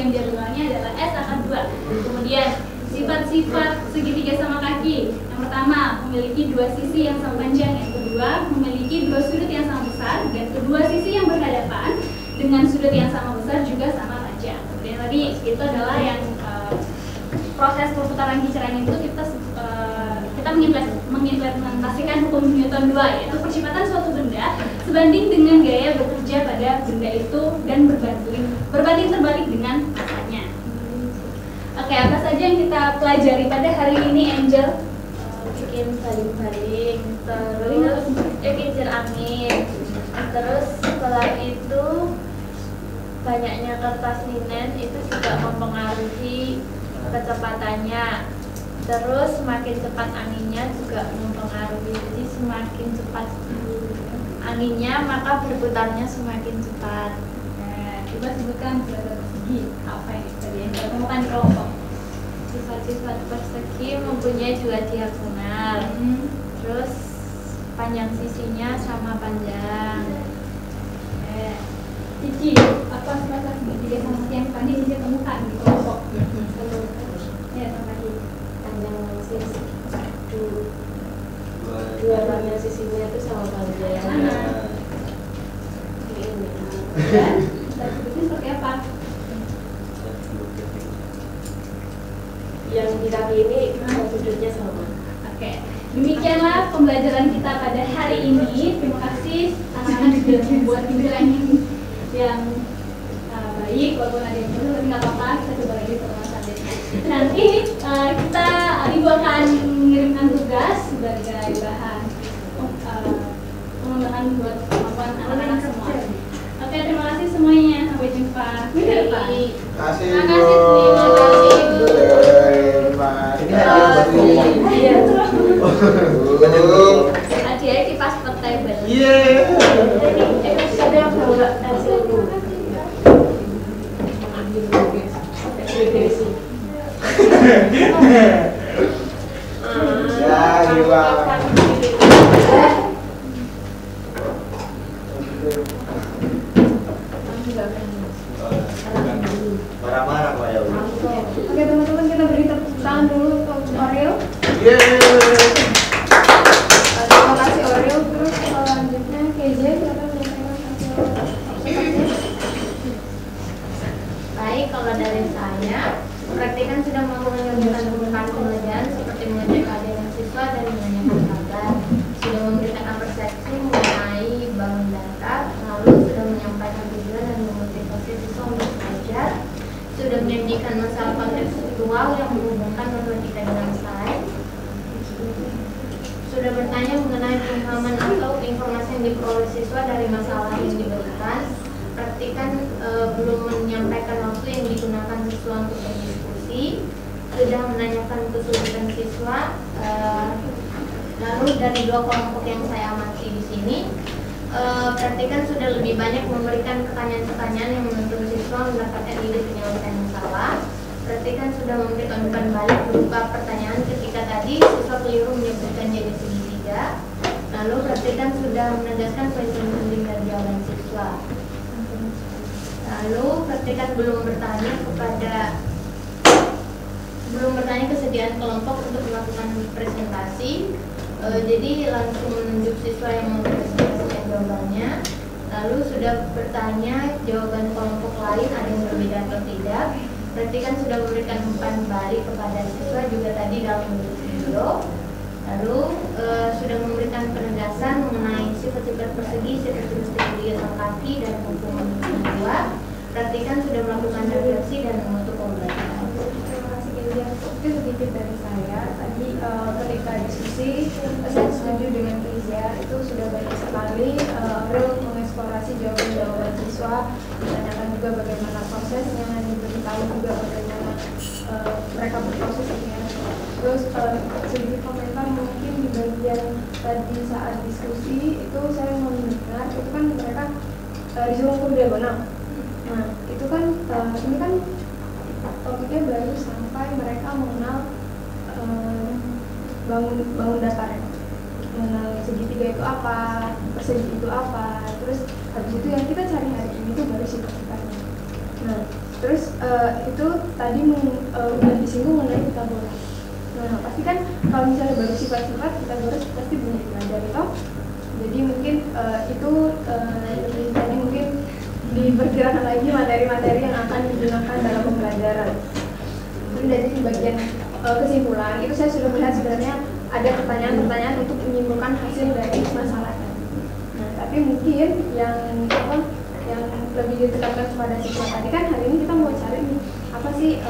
yang jadwalnya adalah S akan 2. Kemudian sifat-sifat segitiga sama kaki. Yang pertama, memiliki dua sisi yang sama panjang. Yang kedua, memiliki dua sudut yang sama besar. Dan kedua sisi yang berhadapan dengan sudut yang sama besar juga sama panjang. Kemudian tadi itu adalah yang proses perputaran kincir itu kita mengimplementasikan hukum Newton 2, yaitu percepatan suatu benda sebanding dengan gaya bekerja pada benda itu dan berbanding terbalik dengan masanya. Oke, apa saja yang kita pelajari pada hari ini, Angel? Bikin baling-baling, terus kincir angin, terus setelah itu banyaknya kertas linen itu juga mempengaruhi kecepatannya. Terus semakin cepat anginnya juga mempengaruhi, jadi semakin cepat anginnya maka berputarnya semakin cepat. Nah, coba sebutkan sifat persegi apa yang tadi yang kita temukan di kelompok. Sifat-sifat persegi mempunyai dua diagonal, terus panjang sisinya sama panjang. Cici, apa sifat segitiga sama yang tadi kita temukan di kelompok? Ya, sama lagi. Panjang sisi dua panjang sisinya itu sama panjang. Ini. Dan sebetulnya seperti apa? Yang di kaki ini sudutnya sama. Oke, demikianlah pembelajaran kita pada hari ini. Terima kasih anak-anak sudah membuat video yang baik, walaupun ada yang benar, tapi nggak apa-apa, kita coba lagi pertemuan selanjutnya. Nanti Ibu akan mengirimkan tugas sebagai bahan pengembangan buat kemampuan anak-anak semua. Oke, terima kasih semuanya. Sampai jumpa minggu depan. Terima kasih, Terima kasih, terima kasih. Adik di pas portable. Marah-marah Pak ya. Oke teman-teman, kita beri tepuk tangan dulu untuk Oreo. Terima kasih Oreo. Terus selanjutnya KJ, silakan menyampaikan hasil observasinya. Baik, kalau dari saya, praktikan sudah mampu menyuguhkan penggunaan pembelajaran seperti mengecek kehadiran siswa dan menanyakan kabar, sudah memberikan persepsi mengenai bangun data, lalu sudah menyampaikan tujuan dan memotivasi siswa untuk belajar, sudah menyajikan masalah kontekstual yang menghubungkan matematika dengan sains, sudah bertanya mengenai pemahaman atau informasi yang diperoleh siswa dari masalah yang diberikan. Praktikan belum menyampaikan waktu yang digunakan siswa untuk berdiskusi, sudah menanyakan kesulitan siswa. Lalu dari dua kelompok yang saya amati di sini, praktikan sudah lebih banyak memberikan pertanyaan-pertanyaan yang menuntut siswa mendapatkan ide penyelesaian masalah. Praktikan sudah memberikan umpan balik berupa pertanyaan ketika tadi siswa keliru menyebutkan jenis segitiga. Lalu praktikan sudah menegaskan poin-poin penting dari jawaban siswa. Lalu praktikan belum bertanya kesediaan kelompok untuk melakukan presentasi. Jadi langsung menunjuk siswa yang mempresentasikan jawabannya. Lalu sudah bertanya jawaban kelompok lain ada yang berbeda atau tidak. Praktikan sudah memberikan umpan balik kepada siswa juga tadi dalam bentuk video. Lalu sudah memberikan penegasan mengenai sifat-sifat persegi, sifat-sifat segitiga sama kaki dan hukum kedua. Praktikan sudah melakukan refleksi dan menutup pembelajaran. Terima kasih Kelia. Itu sedikit dari saya. Tadi ketika diskusi, saya setuju dengan Kelia. Itu sudah banyak sekali real mengeksplorasi jawaban-jawaban siswa, ditanyakan juga bagaimana prosesnya, diberitahu juga bagaimana mereka berprosesnya. Terus sedikit komentar mungkin di bagian tadi saat diskusi itu saya mendengar itu kan mereka disuruh ukur diagonal. Nah itu kan ini kan topiknya baru sampai mereka mengenal bangun datar, mengenal segitiga itu apa, persegi itu apa. Terus habis itu yang kita cari hari ini itu baru sifat-sifatnya. Nah Terus itu tadi udah disinggung mengenai Pitagoras. Nah, pasti kan kalau misalnya baru sifat-sifat Pitagoras pasti belum dipelajari toh. Jadi mungkin itu lebih tadi mungkin diperkirakan lagi materi-materi yang akan digunakan dalam pembelajaran. Jadi dari bagian kesimpulan itu saya sudah melihat sebenarnya ada pertanyaan-pertanyaan untuk menyimpulkan hasil dari masalahnya. Nah, tapi mungkin yang lebih ditekankan kepada siswa tadi kan hari ini kita mau cari nih apa sih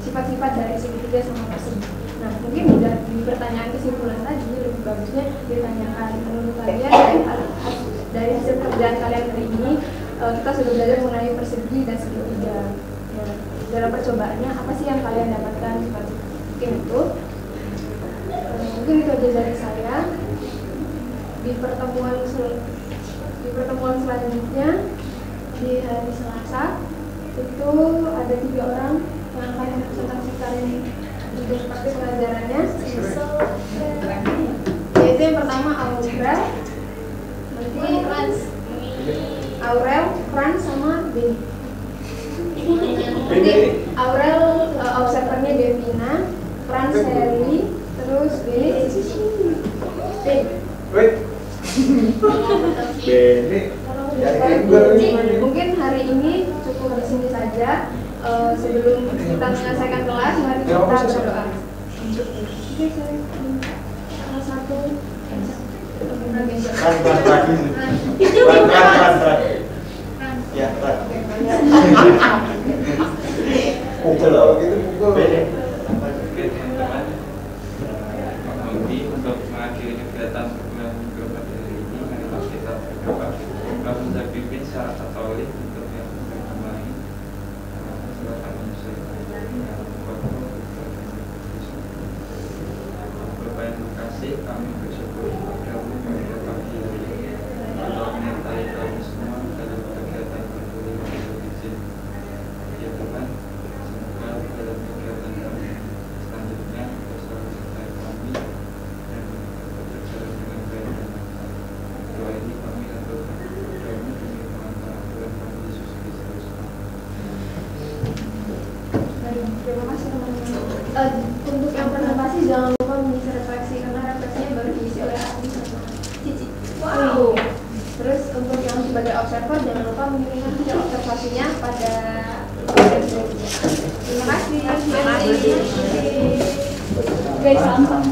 sifat-sifat dari segitiga sama persegi. Nah, mungkin di pertanyaan kesimpulan tadi lebih bagusnya ditanyakan menurut kalian dari hasil kerjaan kalian hari ini kita sudah belajar mengenai persegi dan segitiga. Nah, dalam percobaannya apa sih yang kalian dapatkan sifat-sifat mungkin itu? Mungkin itu aja dari saya. Di pertemuan selanjutnya di hari Selasa itu ada 3 orang yang akan presentasi kalian untuk praktik pelajarannya. Yaitu yang pertama Aurel, Franz sama Benny. Jadi Aurel observernya Devina, Franz Heli, terus Benny mungkin hari ini cukup di sini saja. Sebelum kita menyelesaikan kelas, mari kita berdoa. Oke, saya salah satu untuk mengakhiri kegiatan perkuliahan minggu pada hari ini, marilah kita berdoa. Lalu kita pimpin secara katolik untuk yang kembali. Silakan menyesuaikan. Bapak yang terkasih, kami bersyukur kepada-Mu pada pagi hari ini telah menyertai kami semua dalam kegiatan perkuliahan minggu izin. Ya Tuhan, semoga dalam kegiatan kami selanjutnya Engkau selalu menyertai kami dan berjalan dengan baik dan lancar. Doa ini kami aturkan kepada-Mu demi pengantaran Tuhan kami Yesus Kristus. Terima kasih teman-teman. Untuk yang presentasi jangan lupa mengisi refleksi karena refleksinya baru diisi oleh Adi sama Cici. Wow. Terus untuk yang sebagai observer jangan lupa mengirimkan hasil observasinya pada terima kasih. Guys, sampah.